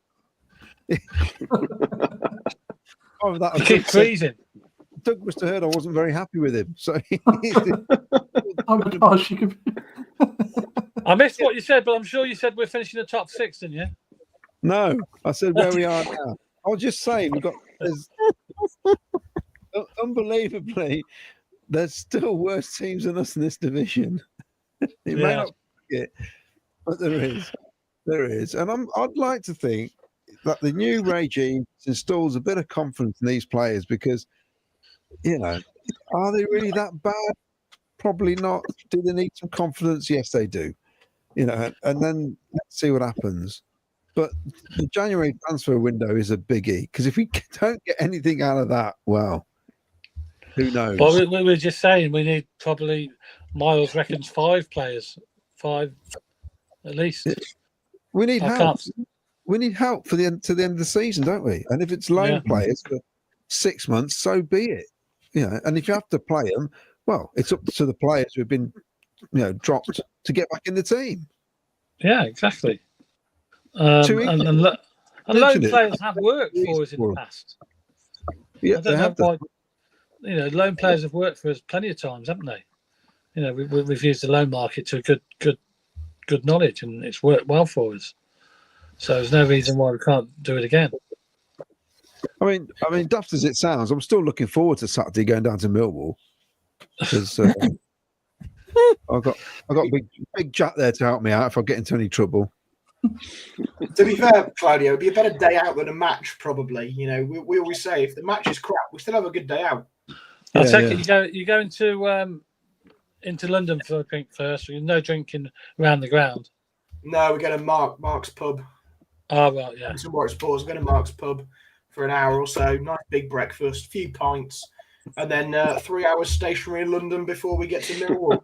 Keep freezing. Doug must have heard I wasn't very happy with him. So I missed what you said, but I'm sure you said we're finishing the top 6, didn't you? No, I said where we are now. I was just saying unbelievably, there's still worse teams than us in this division. It may not be it, but there is. And I'd like to think that the new regime installs a bit of confidence in these players because, Are they really that bad? Probably not. Do they need some confidence? Yes, they do. You know, and then let's see what happens. But the January transfer window is a biggie because if we don't get anything out of that, well, who knows? Well, we were just saying we need probably Miles reckons 5 players, 5 at least. We need I help. can't- We need help for the end of the season, don't we? And if it's loan players for 6 months, so be it. You know, and if you have to play them, well, it's up to the players who've been, dropped to get back in the team. Yeah, exactly. And loan Literally. players have worked for us in the past. Yeah, I they don't have know why. Loan players have worked for us plenty of times, haven't they? We've used the loan market to good knowledge, and it's worked well for us. So there's no reason why we can't do it again. I mean, daft as it sounds, I'm still looking forward to Saturday going down to Millwall because I've got big Jack there to help me out if I get into any trouble. To be fair, Claudio, it'd be a better day out than a match, probably. We always say if the match is crap, we still have a good day out. I take it you go into London for a drink first. There's no drinking around the ground. No, we're going to Mark's pub. Oh, right, yeah. Tomorrow sports. We're going to Mark's pub for an hour or so. Nice big breakfast, a few pints, and then 3 hours stationary in London before we get to Millwall.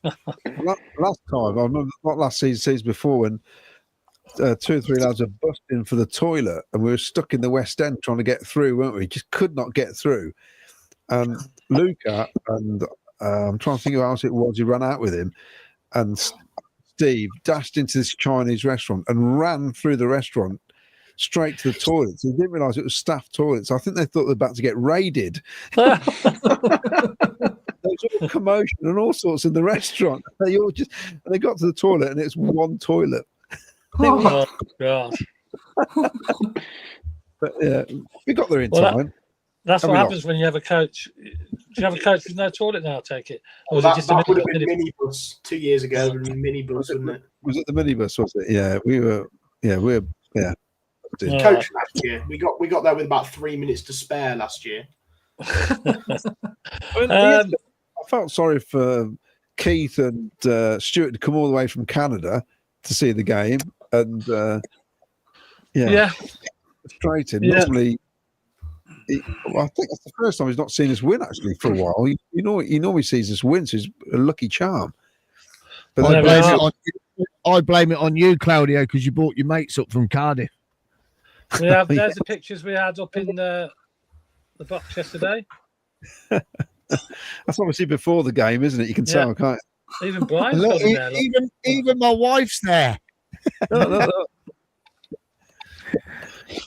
Last time, I remember not last season before when 2 or 3 lads were busting for the toilet and we were stuck in the West End trying to get through, weren't we? Just could not get through. And Luca and I'm trying to think who else it was who ran out with him, and Steve dashed into this Chinese restaurant and ran through the restaurant straight to the toilets. They didn't realise it was staff toilets. I think they thought they were about to get raided. There was all commotion and all sorts in the restaurant. They got to the toilet and it's one toilet. Oh, God. But yeah, we got there in time. That's what happens when you have a coach. Do you have a coach with no toilet now, I take it? Or was it just that would have been minibus 2 years ago. Minibus, wouldn't it? Was it the minibus, was it? Yeah, we were. Coach last year. We got there with about 3 minutes to spare last year. I felt sorry for Keith and Stuart to come all the way from Canada to see the game, and frustrating. Yeah. Normally, I think that's the first time he's not seen us win actually for a while. He normally sees us win, so it's a lucky charm. But I blame it on you, Claudio, because you brought your mates up from Cardiff. There's the pictures we had up in the box yesterday. That's obviously before the game, isn't it? You can tell, can't you? Even Brian's got in there. Even my wife's there. No.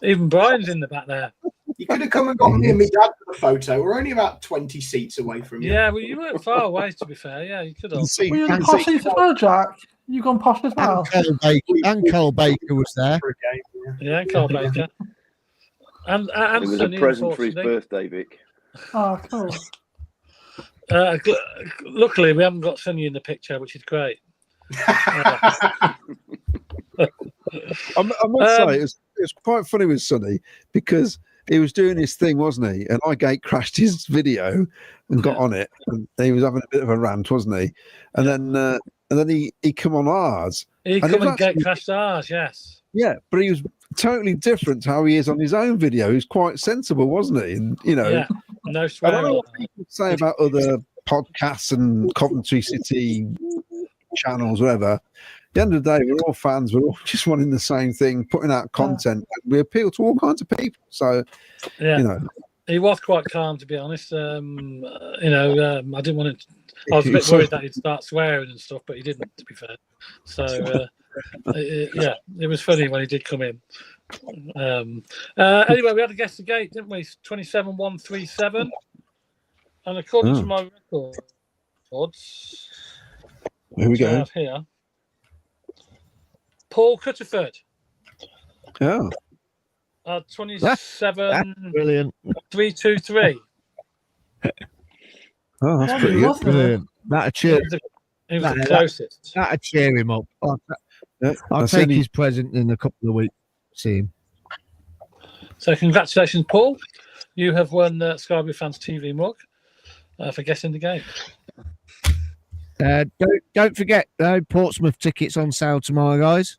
Even Brian's in the back there. You could have come and got me and my dad for the photo. We're only about 20 seats away from you. Yeah, well, you weren't far away, to be fair. Yeah, you could have. Were you in the posh seats as well, Jack? You gone posh as well? And Cole Baker was there. Yeah, Cole Baker. And it was Sonny, a present for his birthday, Vic. Oh, cool. Luckily, we haven't got Sonny in the picture, which is great. I must say, it was quite funny with Sonny because he was doing his thing, wasn't he? And I gate crashed his video and got on it. And he was having a bit of a rant, wasn't he? And then he come on ours. He come and gate crashed ours, yes. Yeah, but he was totally different to how he is on his own video. He was quite sensible, wasn't he? And no I swearing. don't know what people say about other podcasts and Coventry City channels, whatever. At the end of the day, we're all fans. We're all just wanting the same thing, putting out content. We appeal to all kinds of people. So, he was quite calm, to be honest. I didn't want to. I was a bit worried that he'd start swearing and stuff, but he didn't, to be fair. So, it was funny when he did come in. Anyway, we had to guess the gate, didn't we? 27137. And according to my records, here we go. Here, Paul Cutterford. Yeah. 27. Brilliant. 323. Oh, that's pretty good. Brilliant. That'd cheer. He was the closest. That'd cheer him up. I'll take his present in a couple of weeks. See him. So congratulations, Paul. You have won the Sky Blue Fans TV mug. for guessing the game. Don't forget though, Portsmouth tickets on sale tomorrow, guys.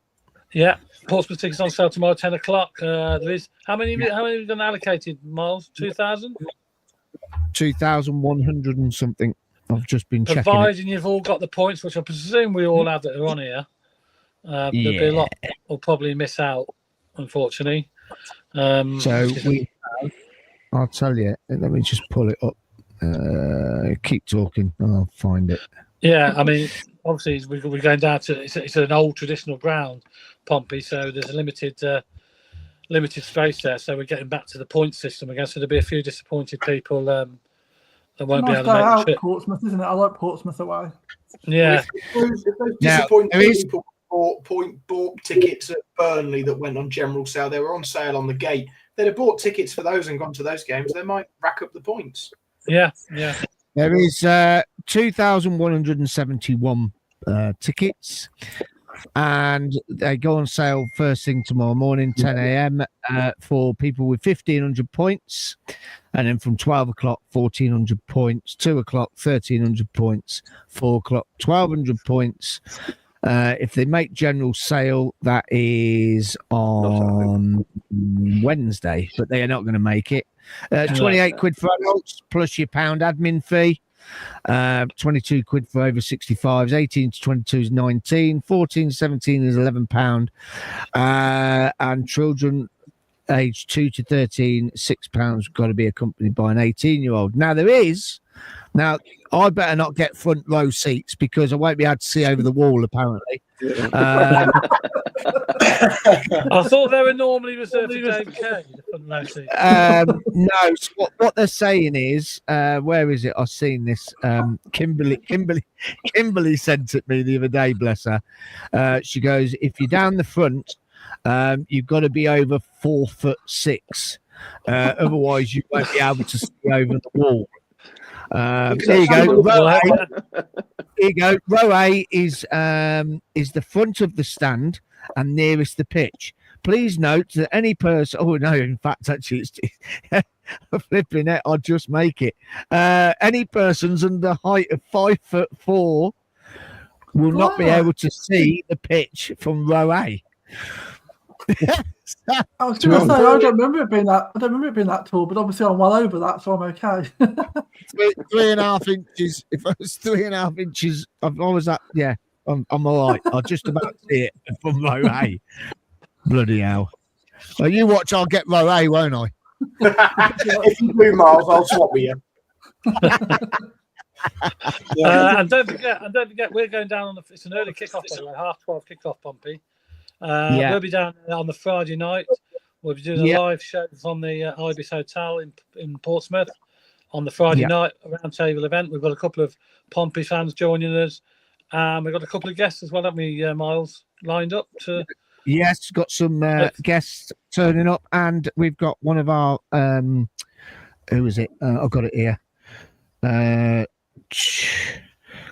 Yeah, Portsmouth tickets on sale tomorrow, 10 o'clock. There is how many have we been allocated, Miles? 2,000? 2,100 and something. I've just been checking. Providing you've all got the points, which I presume we all have that are on here. There'll be a lot will probably miss out, unfortunately. So we have, I'll tell you, let me just pull it up. Keep talking, I'll find it. Yeah, I mean, obviously we're going down to it's an old traditional ground, Pompey, so there's a limited space there. So we're getting back to the point system again. So there'll be a few disappointed people that won't be able to make the trip. Portsmouth, isn't it? I like Portsmouth away. Yeah. If those disappointed people bought tickets at Burnley that went on general sale, they were on sale on the gate. They'd have bought tickets for those and gone to those games. They might rack up the points. Yeah. There is 2,171 tickets, and they go on sale first thing tomorrow morning, 10 a.m. For people with 1,500 points, and then from 12 o'clock, 1,400 points, 2 o'clock, 1,300 points, 4 o'clock, 1,200 points. If they make general sale, that is on Wednesday, but they are not going to make it. 28 quid for adults plus your £1 admin fee. 22 quid for over 65s. 18 to 22 is 19. 14 to 17 is £11. And children aged 2 to 13, £6, got to be accompanied by an 18-year-old. Now, I better not get front row seats because I won't be able to see over the wall, apparently. I thought they were normally reserved for Dave Kay, the front row seats. No, so what they're saying is, where is it? I've seen this. Kimberly sent it me the other day, bless her. She goes, if you're down the front, you've got to be over 4'6". Otherwise, you won't be able to see over the wall. There you go. Here you go. Row A is the front of the stand and nearest the pitch. Please note that any person. Oh no! In fact, actually, it's flipping it. I'll just make it. Any persons under the height of 5'4" will not be able to see the pitch from row A. I was going to say I don't remember it being that tall, but obviously I'm well over that, so I'm okay. 3.5 inches. If I was 3.5 inches, I was that. Yeah, I'm all right. I'll just about see it from row A. Bloody hell! Well, you watch. I'll get row A, won't I? If you do, Miles, I'll swap with you. And don't forget, we're going down on it's an early kickoff, by the way, 12:30 kickoff, Pompey. We'll be down there on the Friday night. We'll be doing a live show from the Ibis Hotel in Portsmouth on the Friday night, a roundtable event. We've got a couple of Pompey fans joining us. We've got a couple of guests as well, haven't we, Miles, lined up to... Yes, got some guests turning up, and we've got one of our... who is it? I've got it here.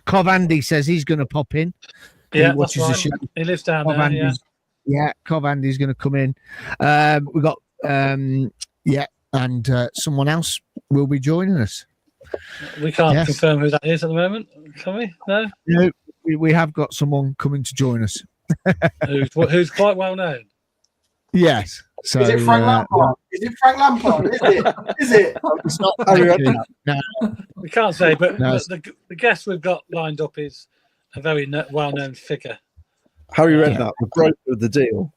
Cov Andy says he's going to pop in. Yeah, that's right. He lives down there, Yeah, Cov Andy's going to come in. We've got, and someone else will be joining us. We can't confirm who that is at the moment, can we? No, we have got someone coming to join us. who's quite well known. Yes. So, is it Frank Lampard? Is it Frank Lampard? Is it? It's not. No. We can't say, but the guest we've got lined up is a very well-known figure. Harry Redknapp, the broker of the deal.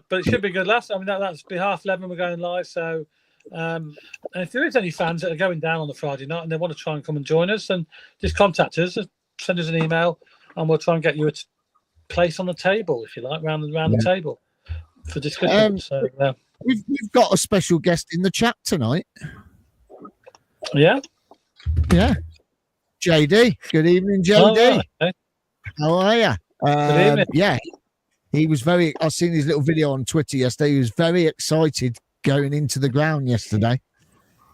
But it should be good, lads. I mean, that's be 11:30. We're going live. So, and if there is any fans that are going down on the Friday night and they want to try and come and join us, then just contact us, send us an email, and we'll try and get you a place on the table, if you like, round the table for discussion. We've got a special guest in the chat tonight. Yeah. JD. Good evening, JD. Oh, okay. How are you? Good evening. Yeah. He was I've seen his little video on Twitter yesterday. He was very excited going into the ground yesterday.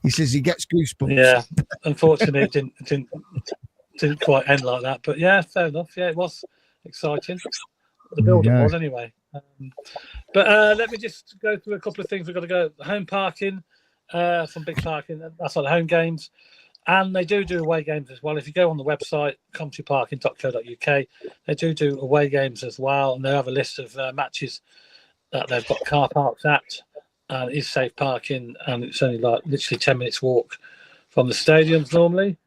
He says he gets goosebumps. Yeah. Unfortunately, it didn't quite end like that. But yeah, fair enough. Yeah, it was exciting. The build-up was anyway. But let me just go through a couple of things. We've got to go home parking, some big parking. That's on home games. And they do away games as well. If you go on the website, coventryparking.co.uk, they do away games as well. And they have a list of matches that they've got car parks at. And it is safe parking. And it's only like literally 10 minutes walk from the stadiums normally.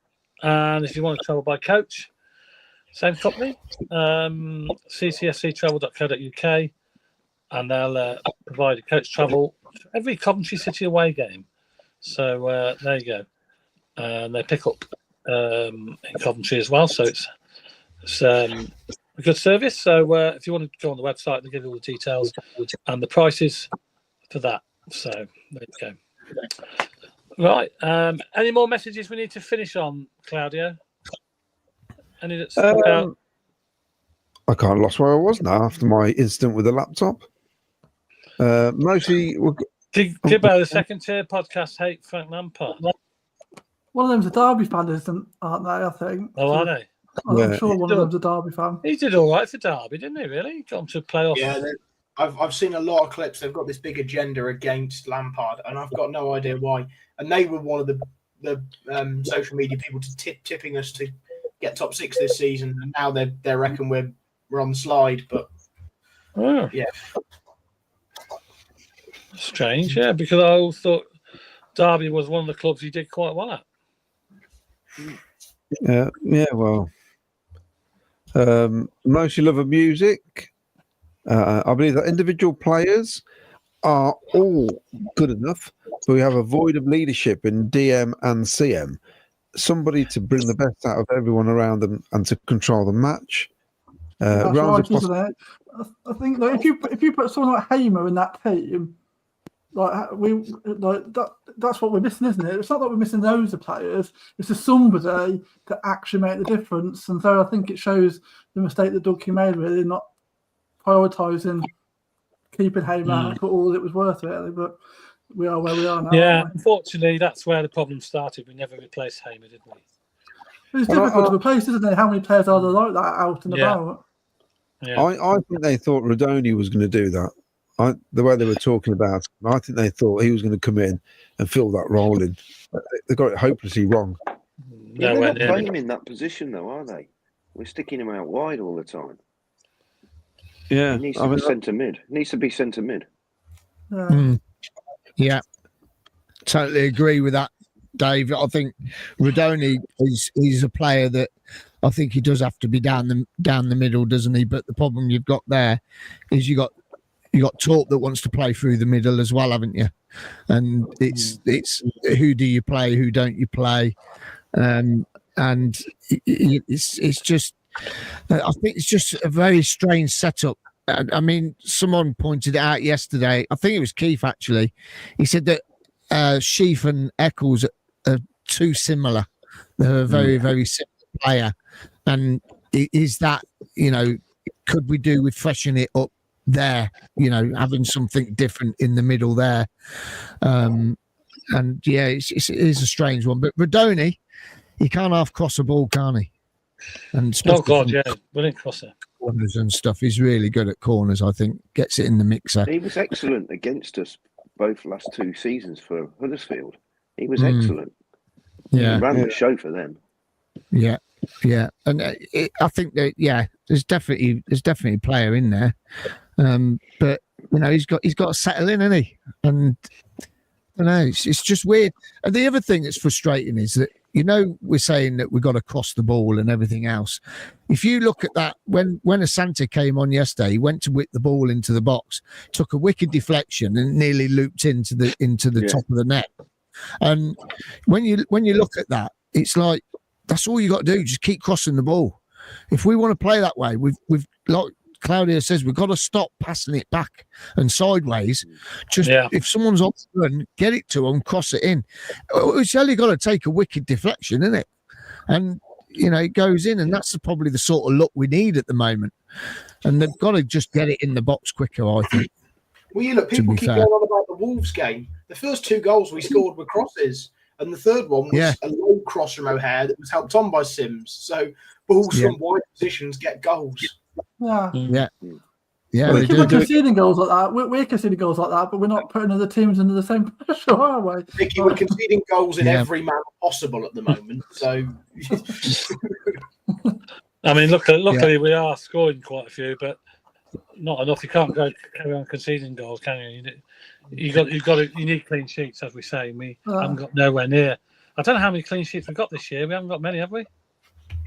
And if you want to travel by coach, same company, ccsctravel.co.uk. And they'll provide a coach travel for every Coventry City away game. So there you go. And they pick up in Coventry as well, so it's a good service. So if you want to go on the website, they give you all the details and the prices for that. So there you go. Right. Any more messages we need to finish on, Claudio? Any that stuck out? I can't lost where I was now after my incident with the laptop. Mostly, Gibbo, the second tier podcast, hate Frank Lampard. One of them's a Derby fan, aren't they? I think. Oh, are they? I'm sure one of them's a Derby fan. He did all right for Derby, didn't he? Really, he got him to playoffs. Yeah, I've seen a lot of clips. They've got this big agenda against Lampard, and I've got no idea why. And they were one of the social media people tipping us to get top 6 this season, and now they reckon we're on the slide. But yeah, strange. Yeah, because I always thought Derby was one of the clubs he did quite well at. Well, mostly love of music. I believe that individual players are all good enough, but we have a void of leadership in DM and CM. Somebody to bring the best out of everyone around them and to control the match. That's right, isn't it? I think if you put someone like Hamer in that team, that's what we're missing, isn't it? It's not that we're missing loads of players. It's just somebody to actually make the difference. And so I think it shows the mistake that Dougie made, really, not prioritising keeping Hamer for all it was worth, really. But we are where we are now. Yeah, unfortunately, that's where the problem started. We never replaced Hamer, did we? It's difficult to replace, isn't it? How many players are there like that out and about? Yeah. I think they thought Rodoni was going to do that. The way they were talking about it, I think they thought he was going to come in and fill that role in. They got it hopelessly wrong. Yeah, they're not playing him in that position, though, are they? We're sticking him out wide all the time. Yeah, he needs to be centre mid. Needs to be centre mid. Yeah, totally agree with that, Dave. I think Rodoni he's a player that I think he does have to be down the middle, doesn't he? But the problem you've got there is you got Torp that wants to play through the middle as well, haven't you? And it's who do you play, who don't you play, and it's just I think it's just a very strange setup. I mean, someone pointed it out yesterday. I think it was Keith actually. He said that Sheaf and Eccles are too similar. They're a very very similar player, and is that could we do with freshening it up there, having something different in the middle there, and yeah, it is a strange one. But Rodoni, he can't half cross a ball, can he? And oh God, yeah, brilliant crosser. Corners and stuff. He's really good at corners. I think gets it in the mixer. He was excellent against us both last 2 seasons for Huddersfield. He was excellent. Yeah, he ran the show for them. Yeah, and I think that there's definitely a player in there. But he's got to settle in, hasn't he? And I don't know, it's just weird. And the other thing that's frustrating is that we're saying that we've got to cross the ball and everything else. If you look at that, when Asante came on yesterday, he went to whip the ball into the box, took a wicked deflection, and nearly looped into the top of the net. And when you look at that, it's like that's all you got to do. Just keep crossing the ball. If we want to play that way, we've like Claudia says, we've got to stop passing it back and sideways. If someone's on the run, get it to them, cross it in. It's only got to take a wicked deflection, isn't it? And it goes in, and that's probably the sort of look we need at the moment. And they've got to just get it in the box quicker, I think. Well, you look, people keep going on about the Wolves game. The first 2 goals we scored were crosses, and the third one was a low cross from O'Hare that was helped on by Sims. So balls from wide positions get goals. Yeah. Yeah, Well, they they People are do. conceding goals like that. We're conceding goals like that, but we're not putting other teams under the same pressure, are we? Vicky, we're conceding goals in Yeah. every manner possible at the moment. So I mean, luckily we are scoring quite a few, but not enough. You can't carry on conceding goals, can you? You need clean sheets, as we say. We haven't got nowhere near. I don't know how many clean sheets we've got this year. We haven't got many, have we?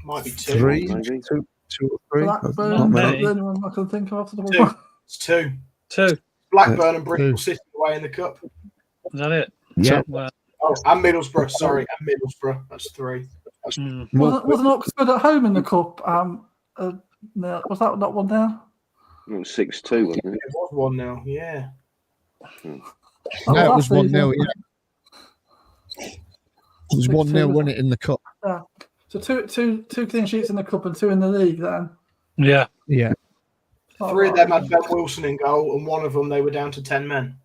might be two. Three, maybe. two or three. Blackburn, Not not many. the only one I can think of. Two. It's two. Two. Blackburn and Bristol City away in the cup. Is that it? Yeah. Well, Oh, and Middlesbrough. Sorry, and Middlesbrough. That's three. Wasn't Oxford at home in the cup? No, was that not 1-0? It was 6-2, wasn't it? It was 1-0. Yeah. No, it was 1-0. Yeah. Yeah. It was 1-0, wasn't it, in the cup? Yeah. So two clean sheets in the cup and 2 in the league then. yeah. Yeah. Three of them had Ben Wilson in goal, and one of them they were down to 10 men.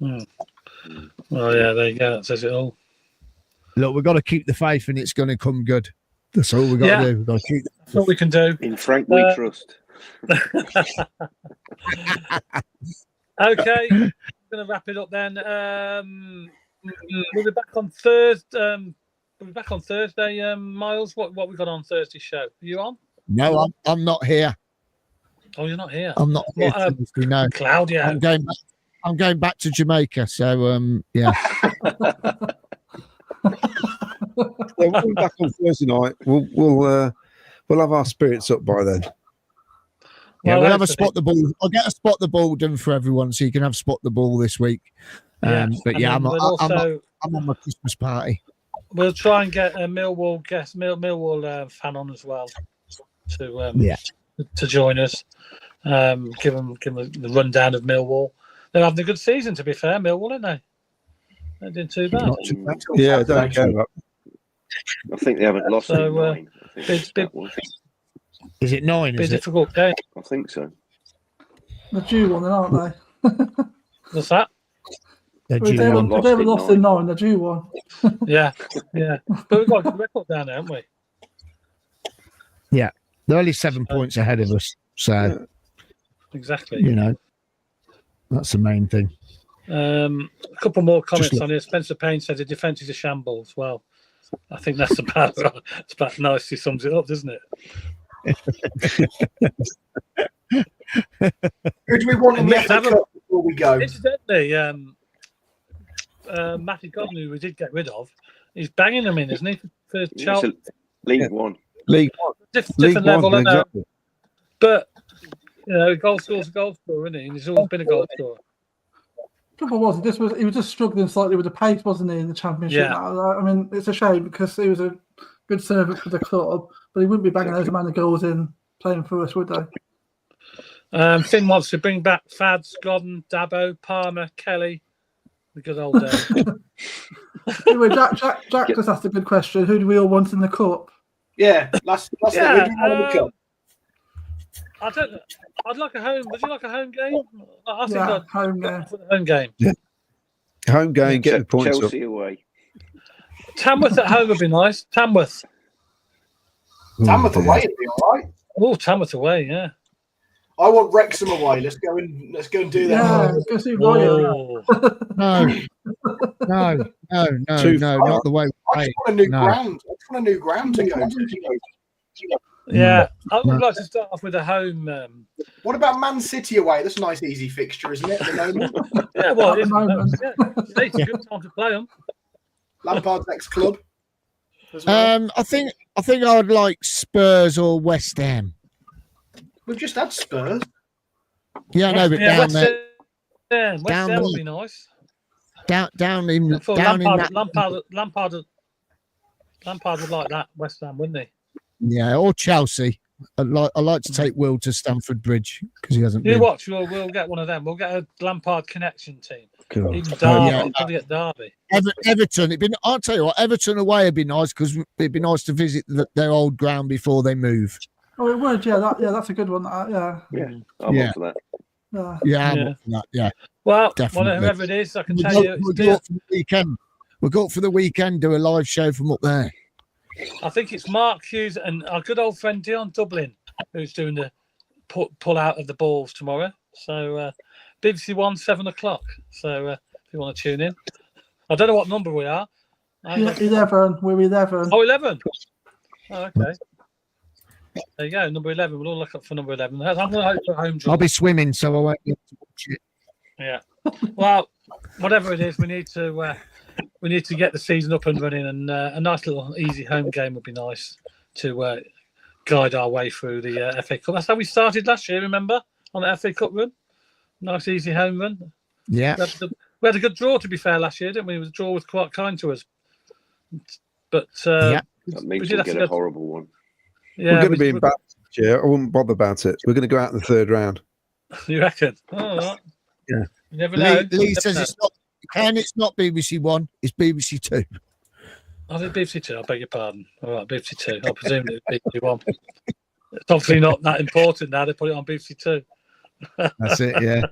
Oh yeah, there you go. That says it all. Look, we've got to keep the faith, and it's going to come good. That's all we've got to do. We've got to keep. That's what we can do. In Frank, we trust. Okay, I'm going to wrap it up then. We'll be back on Thursday. Miles. What we got on Thursday's show? Are you on? No, I'm not here. Oh, you're not here. I'm not here. Tuesday, no, Claudia. I'm going back to Jamaica. So yeah. We'll be back on Thursday night. We'll have our spirits up by then. Yeah, we'll have a spot the ball. I'll get a spot the ball done for everyone, so you can have spot the ball this week. But yeah, I'm on my Christmas party. We'll try and get a Millwall guest, Millwall fan on as well to join us. Give them the rundown of Millwall. They're having a good season, to be fair. Millwall, aren't they? They're doing too bad. Yeah, I don't care about. I think they haven't lost in 9. Is it 9? Be a difficult game. I think so. They're due one, then, aren't they? What's that? They're If they haven't lost in 9, they're due one. Yeah. But we've got a good record down there, haven't we? Yeah, they're only 7 points ahead of us. So exactly. That's the main thing. A couple more comments on here. Spencer Payne said the defence is a shambles. Well, I think that's about nicely sums it up, doesn't it? Who do we want in the FA Cup before we go? Incidentally, Matty Godden, who we did get rid of, he's banging them in, isn't he? For Chelsea. League One. Different level, exactly. But goal score's a goal scorer, isn't he? And he's always been a goal scorer. Trouble was he was just struggling slightly with the pace, wasn't he, in the Championship? Yeah. I mean, it's a shame because he was a good servant for the club, but he wouldn't be banging those amount of goals in playing for us, would they? Finn wants to bring back Fads, Godden, Dabo, Palmer, Kelly. The good old days. Anyway, Jack just asked a good question. Who do we all want in the cup? Yeah, last who do you want in the cup? I don't know. I'd like a home. Would you like a home game? I think I'd home game. for the home game. Yeah. Home game, get the points Chelsea up. away. Tamworth at home would be nice. Tamworth Tamworth away would be all right. Oh, Tamworth away, yeah. I want Wrexham away. Let's go and do that. Yeah, go see Royal. No, not the way. I just want a new ground. I just want a new ground to go to. Yeah, I would like to start off with a home. What about Man City away? That's a nice, easy fixture, isn't it? At the moment. Yeah, well, At the moment. it's a good time to play them. Lampard's next club. As well. I think I would like Spurs or West Ham. We've just had Spurs. Yeah, no, but down there, West Ham would be nice. down in Lampard, that. Lampard would like that West Ham, wouldn't he? Yeah, or Chelsea. I like to take Will to Stamford Bridge because he hasn't. You been. watch. We'll get one of them. We'll get a Lampard connection team. Cool. Even Derby. We'll probably get Derby. Everton. I'll tell you what. Everton away would be nice because it'd be nice to visit their old ground before they move. Oh, it would. Yeah, that's a good one. Yeah. I'm up for that. Yeah. I'm up for that. Yeah. Well, Definitely. whoever it is, I can tell you. We'll go for the weekend. We'll go for the weekend. Do a live show from up there. I think it's Mark Hughes and our good old friend Dion Dublin who's doing the pull out of the balls tomorrow. So BBC One 7 o'clock. So if you want to tune in, I don't know what number we are. 11. We're 11. Oh, 11. Oh, okay. There you go, number 11. We'll all look up for number 11. I'm going to hope for a home draw. I'll be swimming, so I won't be able to watch it. Yeah. Well, whatever it is, we need to get the season up and running, and a nice little easy home game would be nice to guide our way through the FA Cup. That's how we started last year, remember, on the FA Cup run. Nice easy home run. Yeah. We had a good draw, to be fair, last year, didn't we? The draw was quite kind to us. But that means we'll get a horrible one. Yeah, we're going to be embarrassed this year. I wouldn't bother about it. We're going to go out in the third round. You reckon? Oh, right. Yeah. You never know. Lee says it's not BBC One, it's BBC Two. I think BBC Two, I beg your pardon. All right, BBC Two. I presume it's BBC One. It's obviously not that important now. They put it on BBC Two. That's it, yeah.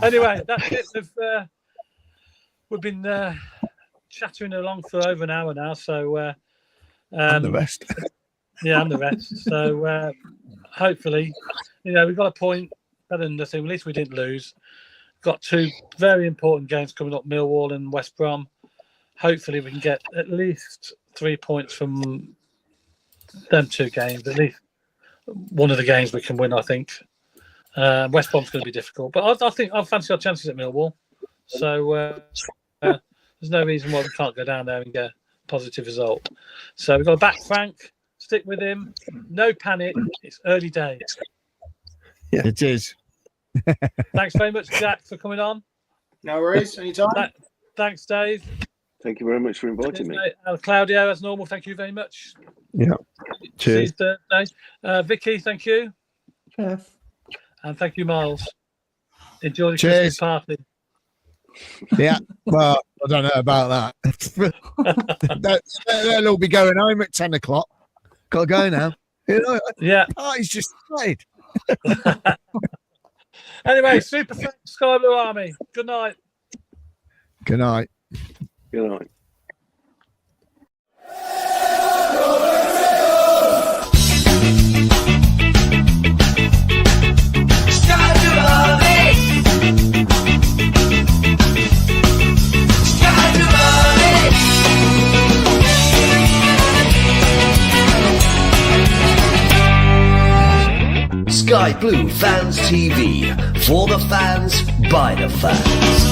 Anyway, that's it. We've been chattering along for over an hour now. So, And the rest. Yeah, and the rest. So, hopefully, we've got a point better than nothing. At least we didn't lose. Got 2 very important games coming up, Millwall and West Brom. Hopefully, we can get at least 3 points from them 2 games. At least one of the games we can win, I think. West Brom's going to be difficult, but I think I fancy our chances at Millwall. So there's no reason why we can't go down there and get a positive result. So we've got to back Frank, stick with him. No panic. It's early days. Yeah, it is. Thanks very much, Jack, for coming on. No worries. Anytime. Thanks, Dave. Thank you very much for inviting me. Claudio, as normal, thank you very much. Yeah. Cheers. See you Thursday. Vicky, thank you. Cheers. And thank you, Miles. Enjoy the Cheers. Christmas party. Yeah, well, I don't know about that. They'll all be going home at 10 o'clock. Got to go now. Yeah. Oh, he's just played. Anyway, Super Sky Blue Army. Good night. Good night. Good night. Sky Blue Fans TV, for the fans, by the fans.